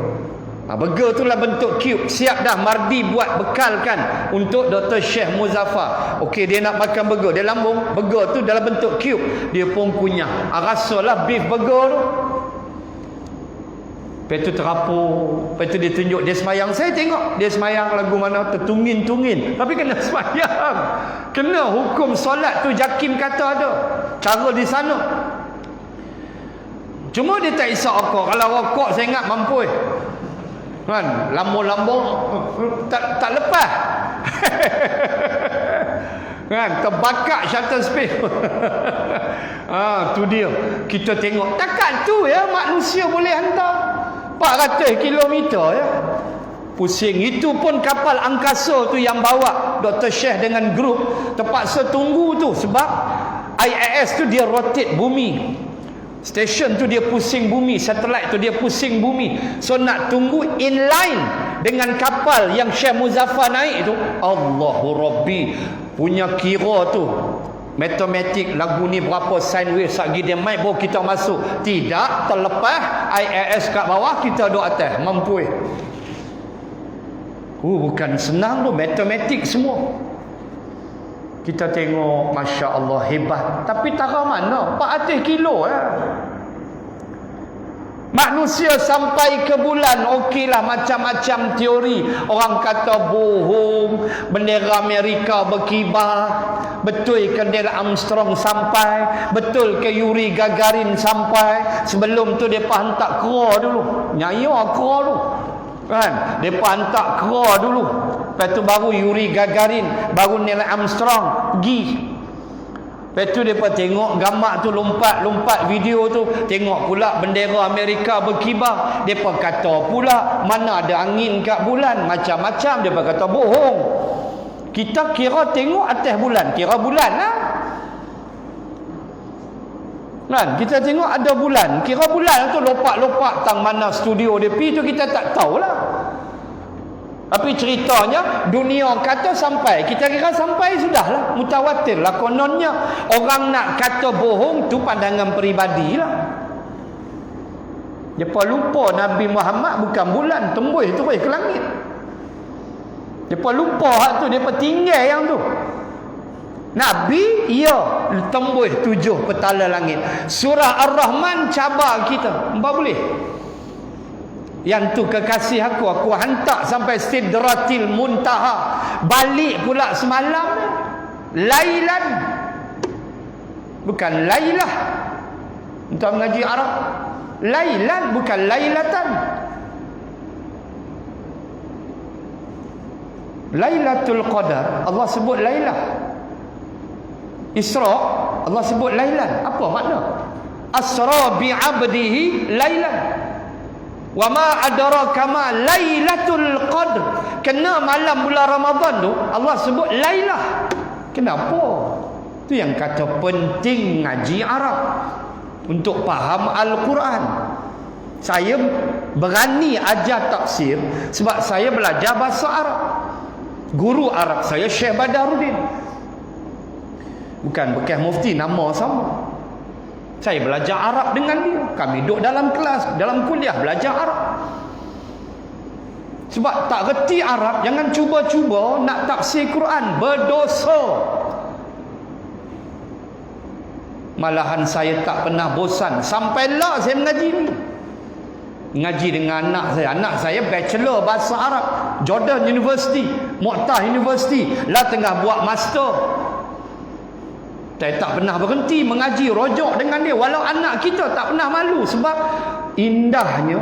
Burger tu lah bentuk cube. Siap dah Mardi buat bekal kan untuk Dr. Syekh Muzaffar. Okey, dia nak makan burger, dia lambung burger tu dalam bentuk cube. Dia pun kunyah. Rasalah beef burger tu. Lepas tu terapung. Lepas tu dia tunjuk dia semayang. Saya tengok dia semayang lagu mana tertungin-tungin. Tapi kena semayang. Kena hukum solat tu JAKIM kata ada. Cara di sana. Cuma dia tak isap rokok. Kalau rokok saya ingat mampu. Kan? Lambung-lambung tak lepas. Kan? Terbakar shutter space. Tu dia. Kita tengok. Takkan tu ya manusia boleh hantar 400 km ya. Pusing. Itu pun kapal angkasa tu yang bawa Dr. Syekh dengan grup terpaksa tunggu tu sebab ISS tu dia rotate bumi. Stesen tu dia pusing bumi, satelit tu dia pusing bumi. So nak tunggu in line dengan kapal yang Syekh Muzaffar naik tu. Allahu Rabbi. Punya kira tu matematik lagu ni berapa sine wave sagi dia main baru kita masuk. Tidak, terlepas ISS kat bawah, kita duduk atas. Mampu. Bukan senang tu, matematik semua. Kita tengok, Masya Allah, hebat. Tapi taruh mana? 400 kilo ya. Manusia sampai ke bulan, okeylah macam-macam teori. Orang kata bohong, bendera Amerika berkibar. Betul ke Neil Armstrong sampai? Betul ke Yuri Gagarin sampai? Sebelum tu mereka hantar kera dulu. Nyaya kera dulu. Kan? Mereka hantar kera dulu. Lepas tu baru Yuri Gagarin, baru Neil Armstrong pergi. Lepas tu mereka tengok gambar tu, lompat video tu, tengok pula bendera Amerika berkibar. Mereka kata pula mana ada angin kat bulan, macam-macam. Mereka kata bohong. Kita kira tengok atas bulan, kira bulan lah kan, kita tengok ada bulan, kira bulan tu lopak-lopak tang mana studio dia pergi tu kita tak tahulah. Tapi ceritanya dunia kata sampai, kita kira sampai sudahlah, mutawatir lah kononnya. Orang nak kata bohong tu pandangan peribadi lah. Mereka lupa Nabi Muhammad bukan bulan, tembus terus ke langit. Mereka lupa hak tu, mereka tinggal yang tu. Nabi, ya, tembus 7 petala langit. Surah Ar-Rahman cabar kita. Apa boleh? Yang tu kekasih aku hantar sampai Sidratil Muntaha. Balik pula semalam Lailan, bukan Lailah. Untuk mengaji Arab, Lailan bukan Lailatan. Lailatul Qadar Allah sebut Lailah. Isra Allah sebut Lailan. Apa makna? Asra bi 'abdihi Lailan. Wa ma adraka ma Lailatul Qadr. Kena malam bulan Ramadan tu Allah sebut Lailah. Kenapa? Itu yang kata penting ngaji Arab untuk faham Al-Quran. Saya berani ajar tafsir sebab saya belajar bahasa Arab. Guru Arab saya Syekh Badaruddin. Bukan bekas mufti, nama sama. Saya belajar Arab dengan dia. Kami duduk dalam kelas, dalam kuliah belajar Arab. Sebab tak reti Arab, jangan cuba-cuba nak tafsir Quran, berdosa. Malahan saya tak pernah bosan. Sampailah saya mengaji ni. Ngaji dengan anak saya. Anak saya bachelor bahasa Arab, Jordan University, Mu'tah University, lah tengah buat master. Saya tak pernah berhenti mengaji, rojok dengan dia. Walau anak kita tak pernah malu. Sebab indahnya,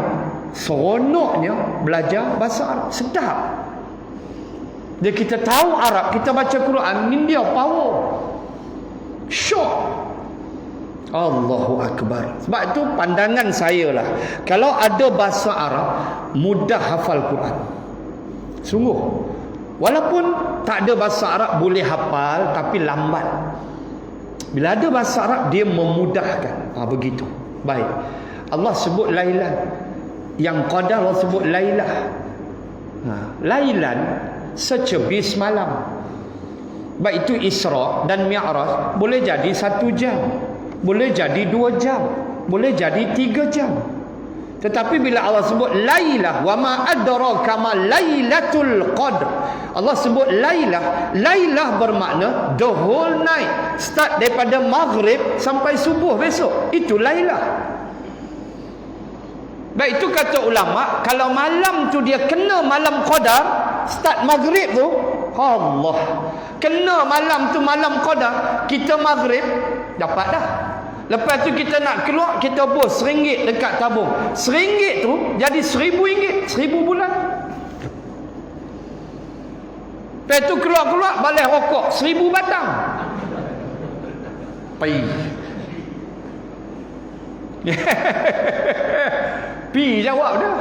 seronoknya belajar bahasa Arab. Sedap. Dia kita tahu Arab, kita baca Quran, ini dia power. Syok. Allahu Akbar. Sebab itu pandangan saya lah, kalau ada bahasa Arab, mudah hafal Quran. Sungguh. Walaupun tak ada bahasa Arab boleh hafal, tapi lambat. Bila ada bahasa Arab, dia memudahkan. Begitu. Baik. Allah sebut Lailan. Yang qadar Allah sebut Lailah. Lailan secebis malam. Baik itu Isra dan Mi'raj, boleh jadi 1 jam, boleh jadi 2 jam, boleh jadi 3 jam. Tetapi bila Allah sebut Lailah, wa ma adraka ma Lailatul Qadr, Allah sebut Lailah. Lailah bermakna the whole night, start daripada maghrib sampai subuh besok. Itu Lailah. Baik, itu kata ulama, kalau malam tu dia kena malam qadar, start maghrib tu, Allah, kena malam tu malam qadar, kita maghrib dapat dah. Lepas tu kita nak keluar, kita bos RM1 dekat tabung. RM1 tu jadi RM1,000, 1000 bulan. Lepas tu keluar-keluar balik rokok 1000 batang. Pi. Pi jawab dah.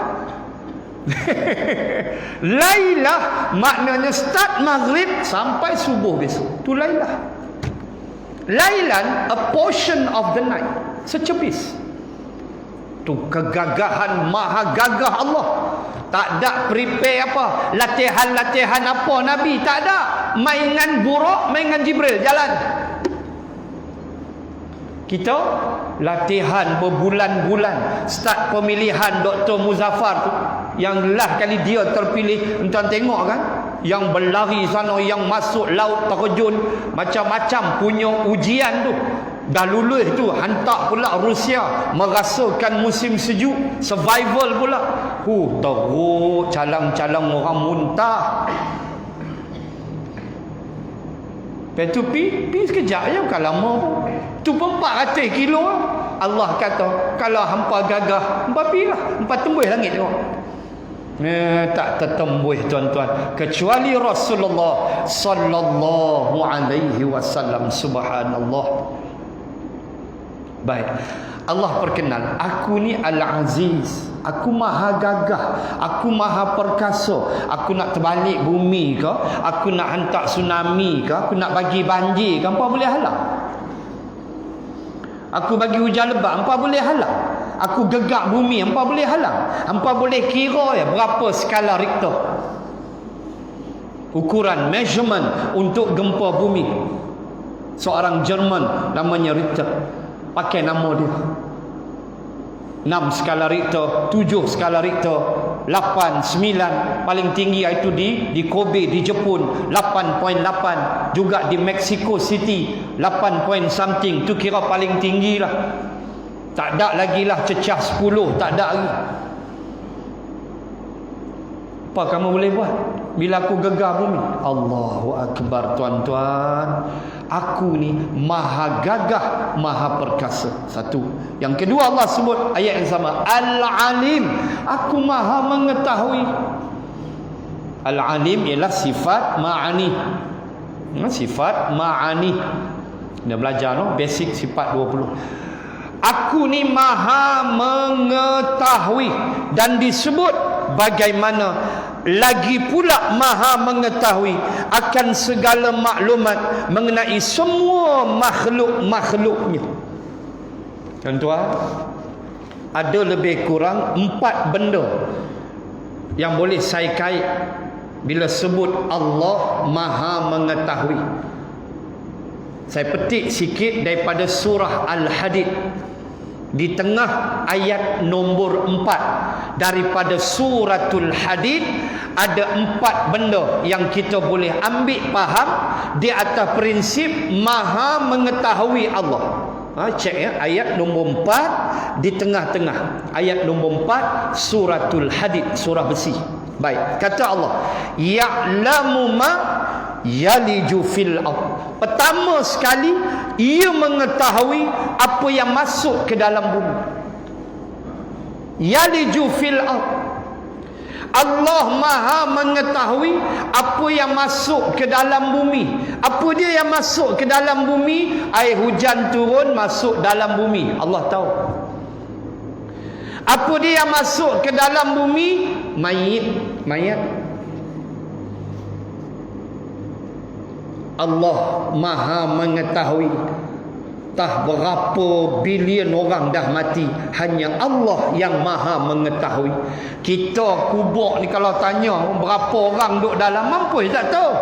Lailah maknanya start maghrib sampai subuh besok. Tu Lailah. Lailan, a portion of the night, secebis. Tu kegagahan maha gagah Allah. Tak ada prepare apa, latihan-latihan apa Nabi, tak ada. Mainan buruk, mainan Jibril, jalan. Kita latihan berbulan-bulan. Start pemilihan Dr. Muzaffar tu, yang last kali dia terpilih, tuan tengok kan, yang berlari sana, yang masuk laut terjun, macam-macam punya ujian tu. Dah lulus tu, hantar pula Rusia, merasakan musim sejuk, survival pula. Teruk, calang-calang orang muntah. Lepas tu pi sekejap je, bukan lama pun. Tu pun 400 kilo. Allah kata, kalau hampa gagah, hampa pi lah, hampa tembus langit tengok. Tak tertembus tuan-tuan, kecuali Rasulullah sallallahu alaihi wasallam. Subhanallah. Baik, Allah perkenal, aku ni Al-Aziz, aku maha gagah, aku maha perkasa. Aku nak terbalik bumi ke, aku nak hantar tsunami ke, aku nak bagi banjir ke, hampa boleh halang. Aku bagi hujan lebat, hampa boleh halang. Aku gegak bumi, hampa boleh halang. Hampa boleh kira ya berapa skala Richter, ukuran measurement untuk gempa bumi. Seorang Jerman namanya Richter, pakai nama dia. 6 skala Richter, 7 skala Richter, 8, 9, paling tinggi itu di Kobe di Jepun 8.8, juga di Mexico City 8 point something. Tu kira paling tinggi lah. Tak ada lagi lah cecah 10, tak ada lagi. Apa kamu boleh buat bila aku gegar bumi? Allahu Akbar tuan-tuan. Aku ni maha gagah, maha perkasa. Satu. Yang kedua, Allah sebut ayat yang sama, Al-Alim, aku maha mengetahui. Al-Alim ialah sifat ma'ani. Sifat ma'ani. Dia belajar no? Basic sifat 20. Aku ni maha mengetahui. Dan disebut bagaimana lagi pula maha mengetahui akan segala maklumat mengenai semua makhluk-makhluknya. Tuan-tuan, ada lebih kurang 4 benda yang boleh saya kait bila sebut Allah maha mengetahui. Saya petik sikit daripada surah Al-Hadid. Di tengah ayat nombor 4 daripada suratul Hadid, ada 4 benda yang kita boleh ambil faham di atas prinsip maha mengetahui Allah. Cek ya, ayat nombor 4 di tengah-tengah. Ayat nombor 4 suratul Hadid, surah besi. Baik, kata Allah, ya'lamu ma yaliju fil ard. Pertama sekali, ia mengetahui apa yang masuk ke dalam bumi. Yaliju fil ard. Allah maha mengetahui apa yang masuk ke dalam bumi. Apa dia yang masuk ke dalam bumi? Air hujan turun masuk dalam bumi, Allah tahu. Apa dia yang masuk ke dalam bumi? Mayat. Allah maha mengetahui. Tah berapa bilion orang dah mati, hanya Allah yang maha mengetahui. Kita kubur ni kalau tanya berapa orang duduk dalam, mampu tak tahu.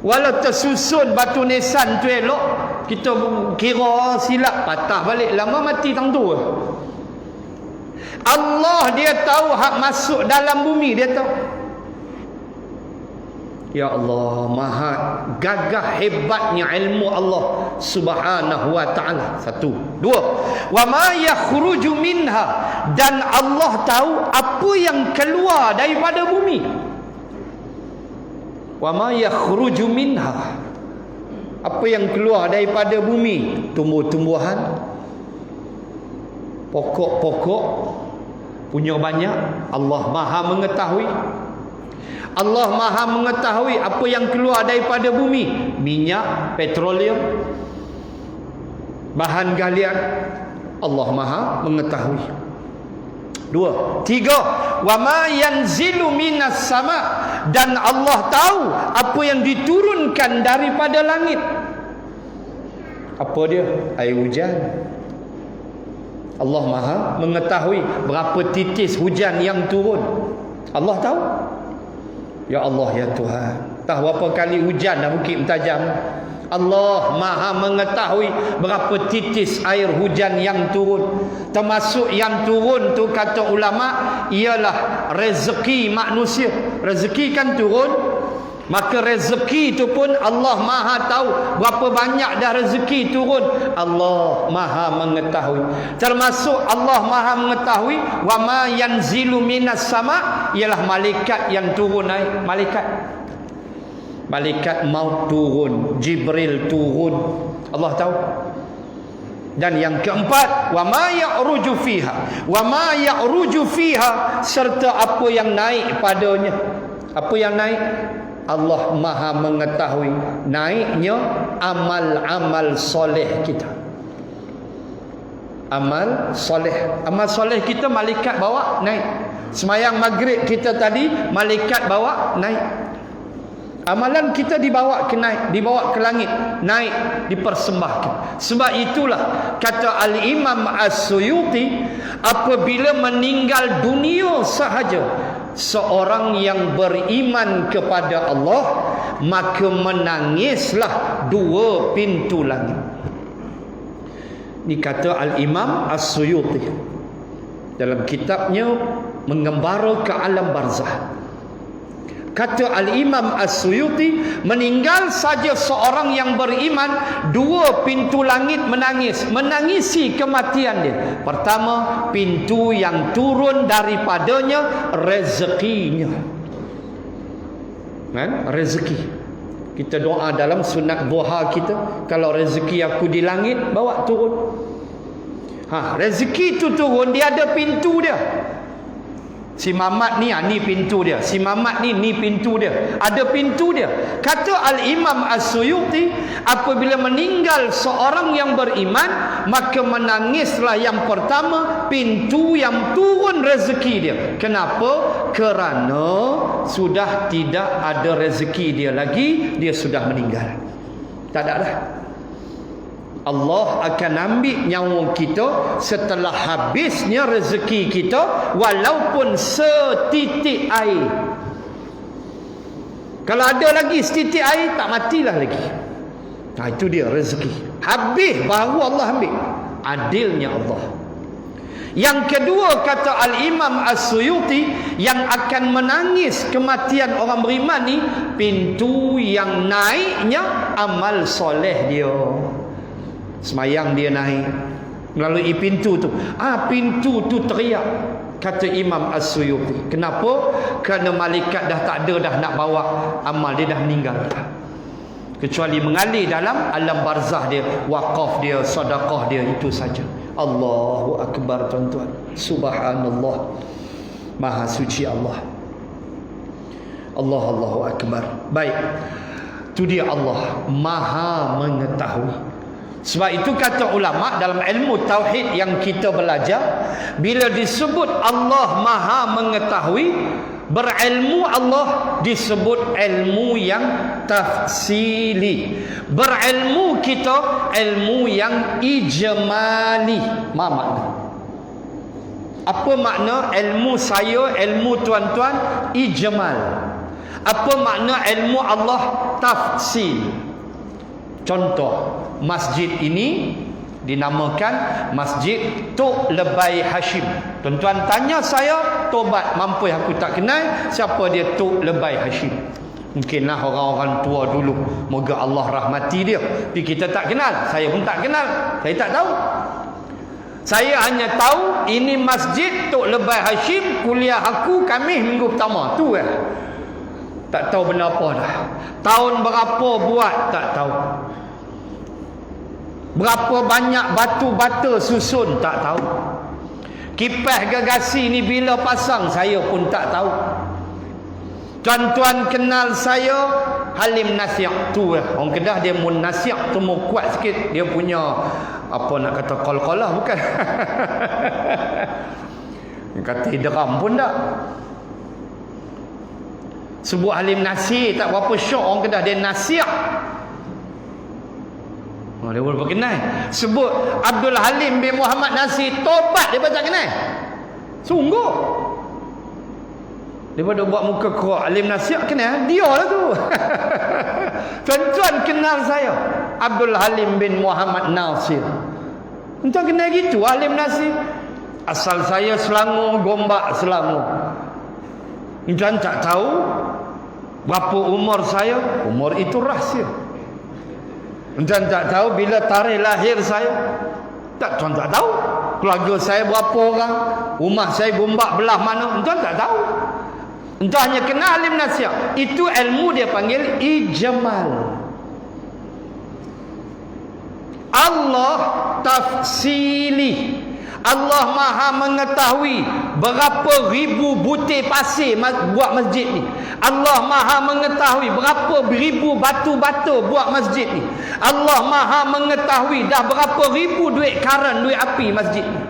Walau tersusun batu nisan tu elok, kita kira silap, patah balik, lama mati tang tu. Allah dia tahu hak masuk dalam bumi, dia tahu. Ya Allah, maha gagah hebatnya ilmu Allah Subhanahu wa ta'ala. 1, 2, wa ma yakhruju minha, dan Allah tahu apa yang keluar daripada bumi. Wa ma yakhruju minha, apa yang keluar daripada bumi, tumbuh-tumbuhan, pokok-pokok punya banyak, Allah maha mengetahui. Allah maha mengetahui apa yang keluar daripada bumi, minyak, petroleum, bahan galian, Allah maha mengetahui. 2, 3, wa ma yanzilu minas sama, dan Allah tahu apa yang diturunkan daripada langit. Apa dia? Air hujan. Allah maha mengetahui berapa titis hujan yang turun, Allah tahu. Ya Allah, ya Tuhan, tahu berapa kali hujan dah bukit mentajam. Allah maha mengetahui berapa titis air hujan yang turun. Termasuk yang turun tu, kata ulama, ialah rezeki manusia. Rezeki kan turun, maka rezeki itu pun Allah maha tahu berapa banyak dah rezeki turun. Allah maha mengetahui. Termasuk Allah maha mengetahui wa ma yanzilu minas sama, ialah malaikat yang turun naik. Malaikat maut turun, Jibril turun, Allah tahu. Dan yang keempat, wa ma ya'ruju fiha, wa ma ya'ruju fiha, serta apa yang naik padanya. Apa yang naik? Allah maha mengetahui naiknya amal-amal soleh kita. Amal soleh kita malaikat bawa naik. Semayang maghrib kita tadi, malaikat bawa naik. Amalan kita dibawa ke naik, dibawa ke langit, naik, dipersembahkan. Sebab itulah kata Al-Imam As-Suyuti, apabila meninggal dunia sahaja seorang yang beriman kepada Allah, maka menangislah 2 pintu langit. Ini kata Al-Imam As-Suyuti dalam kitabnya Mengembara ke Alam Barzah. Kata Al-Imam As-Suyuti, meninggal saja seorang yang beriman, 2 pintu langit menangis, menangisi kematian dia. Pertama, pintu yang turun daripadanya rezekinya. Kan? Rezeki. Kita doa dalam sunat duha kita, kalau rezeki aku di langit, bawa turun. Rezeki itu turun, dia ada pintu dia. Si Mamat ni, ni pintu dia. Si Mamat ni pintu dia. Ada pintu dia. Kata Al-Imam As-Suyuti, apabila meninggal seorang yang beriman, maka menangislah yang pertama pintu yang turun rezeki dia. Kenapa? Kerana sudah tidak ada rezeki dia lagi, dia sudah meninggal. Tak ada dah. Allah akan ambil nyawa kita setelah habisnya rezeki kita, walaupun setitik air. Kalau ada lagi setitik air, tak matilah lagi. Nah, itu dia rezeki. Habis baru Allah ambil. Adilnya Allah. Yang kedua, kata Al-Imam As-Suyuti, yang akan menangis kematian orang beriman ni, pintu yang naiknya amal soleh dia. Semayang dia naik melalui pintu tu. Pintu tu teriak, kata Imam As-Suyuti. Kenapa? Kerana malaikat dah tak ada dah nak bawa amal dia, dah meninggal dah. Kecuali mengalir dalam alam barzah dia, wakaf dia, sedekah dia, itu saja. Allahu Akbar, tuan-tuan. Subhanallah. Maha suci Allah. Allahu Akbar. Baik. Itu dia Allah Maha mengetahui. Sebab itu kata ulama dalam ilmu tauhid yang kita belajar, bila disebut Allah Maha mengetahui, berilmu Allah disebut ilmu yang tafsili. Berilmu kita ilmu yang ijmali. Apa makna? Apa makna ilmu saya, ilmu tuan-tuan ijmal? Apa makna ilmu Allah tafsil? Contoh, masjid ini dinamakan Masjid Tok Lebai Hashim. Tuan-tuan tanya saya, tobat mampu aku tak kenal siapa dia Tok Lebai Hashim. Mungkinlah orang-orang tua dulu, moga Allah rahmati dia, tapi kita tak kenal. Saya pun tak kenal, saya tak tahu. Saya hanya tahu ini Masjid Tok Lebai Hashim, kuliah aku Khamis minggu pertama tu kan. Tak tahu benda apa dah. Tahun berapa buat tak tahu. Berapa banyak batu bata susun tak tahu. Kipas gergasi ni bila pasang saya pun tak tahu. Tuan-tuan kenal saya Halim Nasiak tu lah. Orang Kedah dia mun nasiak tu mau kuat sikit. Dia punya apa nak kata kol-kolah bukan. Kata idram pun tak. Sebut Halim Nasir tak berapa syok orang Kedah, dia nasiak. Dia boleh kenal. Sebut Abdul Halim bin Muhammad Nasir, tobat dia tak kenal. Sungguh. Daripada buat muka kerak Halim Nasir kenal, dia lah tu. Tuan-tuan kenal saya Abdul Halim bin Muhammad Nasir. Tuan kenal gitu Halim Nasir. Asal saya Selangor, Gombak Selangor. Tuan tak tahu berapa umur saya? Umur itu rahsia. Tuan tak tahu bila tarikh lahir saya? Tuan tak tahu. Keluarga saya berapa orang? Rumah saya Gombak belah mana? Tuan tak tahu. Tuan hanya kenal Halim Nasir. Itu ilmu dia panggil ijmal. Allah tafsili. Allah Maha mengetahui berapa ribu butir pasir buat masjid ni. Allah Maha mengetahui berapa ribu batu-batu buat masjid ni. Allah Maha mengetahui dah berapa ribu duit karan, duit api masjid ni.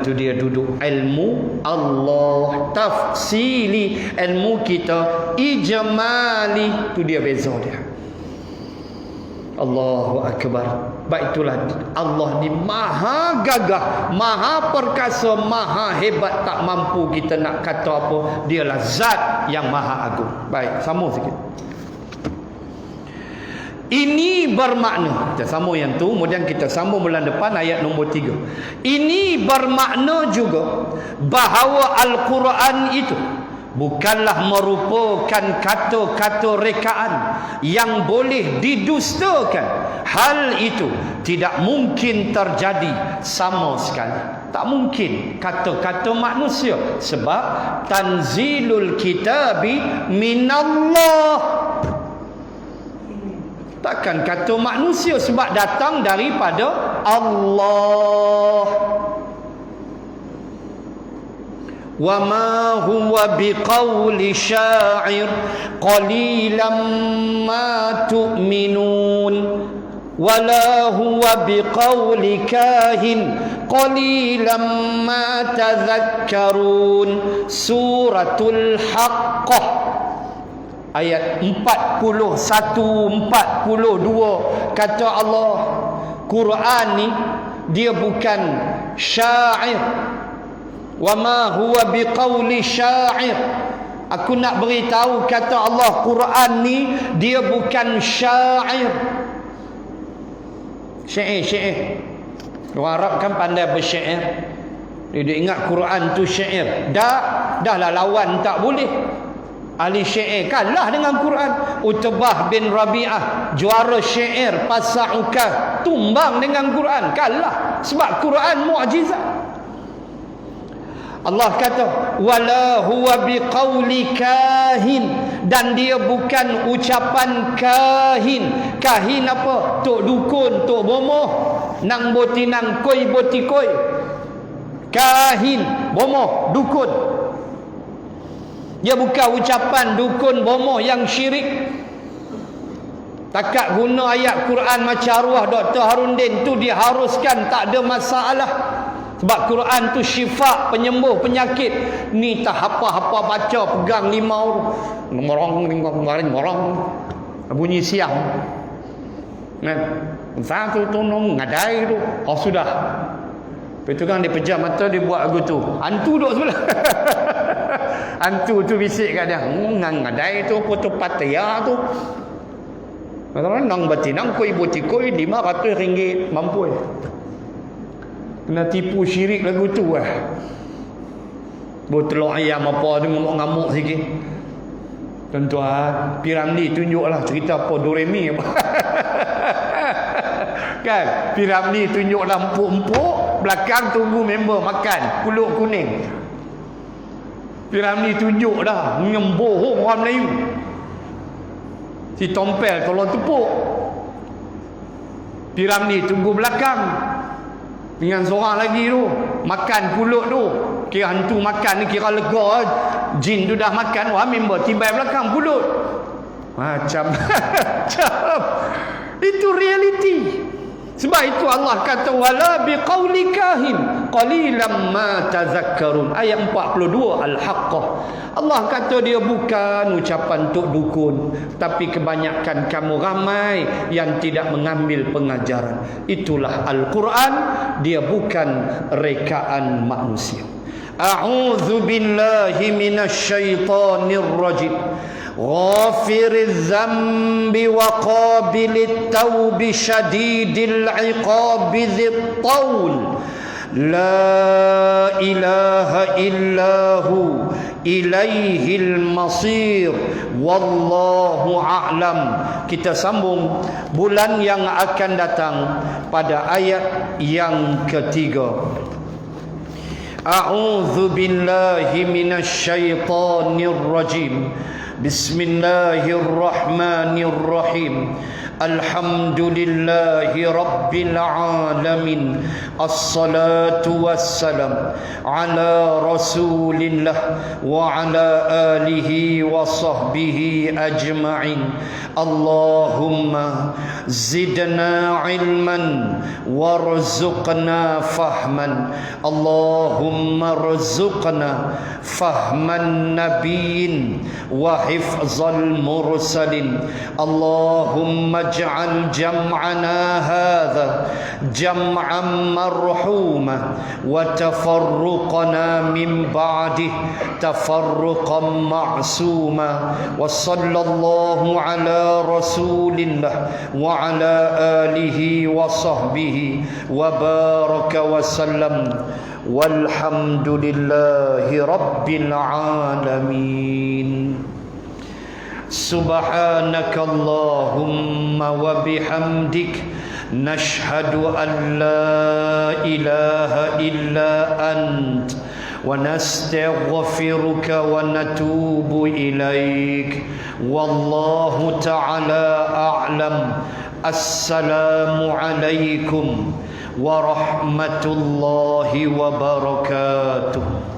Tu dia duduk ilmu Allah tafsili, ilmu kita ijmali. Tu dia beza dia. Allahu Akbar. Baik, itulah Allah ni maha gagah, maha perkasa, maha hebat, tak mampu kita nak kata apa. Dialah zat yang maha agung. Baik, sambung sikit. Ini bermakna, kita sambung yang tu, kemudian kita sambung bulan depan ayat nombor 3. Ini bermakna juga bahawa Al-Quran itu bukanlah merupakan kata-kata rekaan yang boleh didustakan. Hal itu tidak mungkin terjadi sama sekali. Tak mungkin kata-kata manusia, sebab tanzilul kitabi minallah. Takkan kata manusia, sebab datang daripada Allah. wa ma huwa biqauli sya'ir qalilan ma tu'minun wala huwa biqauli kahin qalilan ma tadhakkarun. Suratul Haqqah ayat 41 42 kata Allah, Quran ni dia bukan syair. Wa ma huwa biqauli syair. Aku nak beritahu kata Allah, Quran ni dia bukan syair. Syair. Orang Arab kan pandai bersyair. Dia ingat Quran tu syair. Dah lah lawan tak boleh. Ahli syair kalah dengan Quran. Utbah bin Rabi'ah juara syair Pasa'ukah, tumbang dengan Quran, kalah sebab Quran mukjizat. Allah kata wala huwa biqauli kahin, dan dia bukan ucapan kahin. Kahin apa? Tok dukun, tok bomoh, nang boti nang koi boti koi. Kahin, bomoh, dukun. Dia bukan ucapan dukun bomoh yang syirik. Takat guna ayat Quran macam arwah Dr. Harundin tu diharuskan, tak ada masalah. Sebab Quran tu syifa, penyembuh penyakit. Ni tak apa-apa baca, pegang limau ngorong bunyi siang. Kan? Satu tu ngadai tu. Oh sudah. Lepas tu kan dia pejam mata, dia buat lagu tu. Hantu duduk sebelah. Hantu tu bisik kat dia. Ngadai tu apa tu Pattaya tu. Masalah nang batinang koi botikoi RM500 mampu. Kena tipu syirik lagu tu lah. Telur ayam apa tu ngamuk-ngamuk sikit. Tuan-tuan, Piramli tunjuklah cerita apa Doremi apa. Kan? Piramli tunjuklah empuk-empuk, belakang tunggu member makan pulut kuning. Piramli tunjuk dah nyembohong orang Melayu. Si Tompel tolong tepuk. Piramli tunggu belakang. Dengan seorang lagi tu makan pulut tu, kira hantu makan ni kira lega. Jin tu dah makan, wah member tibai belakang pulut. Macam itu realiti. Sebab itu Allah kata wala biqauli kahin qalilan ma tadhakkarun. Ayat 42 Al-Haqqah. Allah kata dia bukan ucapan tok dukun, tapi kebanyakan kamu ramai yang tidak mengambil pengajaran. Itulah Al-Quran, dia bukan rekaan manusia. A'udzu billahi minasyaitonir rajim. Ghafiriz zambi wa qabilit taubi syadidil iqabi dzit taul. La ilaha illahu ilaihil masir. Wallahu a'lam. Kita sambung bulan yang akan datang pada ayat yang ketiga. A'udzu billahi minasyaitonir rajim. Bismillahirrahmanirrahim. Alhamdulillahi Rabbil Alamin. Assalatu wassalam ala Rasulillah wa ala alihi wa sahbihi ajma'in. Allahumma zidna ilman warzuqna fahman. Allahumma rzuqna fahman nabiyyin wa hifzal mursalin. Allahumma ij'al jam'ana hadha jam'an marhuma wa tafarruqana min ba'dih tafarruqan ma'suma. Wa sallallahu ala rasulillah wa ala alihi wa sahbihi wa baraka wa sallam. Walhamdulillahi rabbil alamin. Subhanakallahumma wa bihamdik nashhadu an la ilaha illa ant wa nastaghfiruka wa natubu ilaik. Wallahu ta'ala a'lam. Assalamu alaikum warahmatullahi wabarakatuh.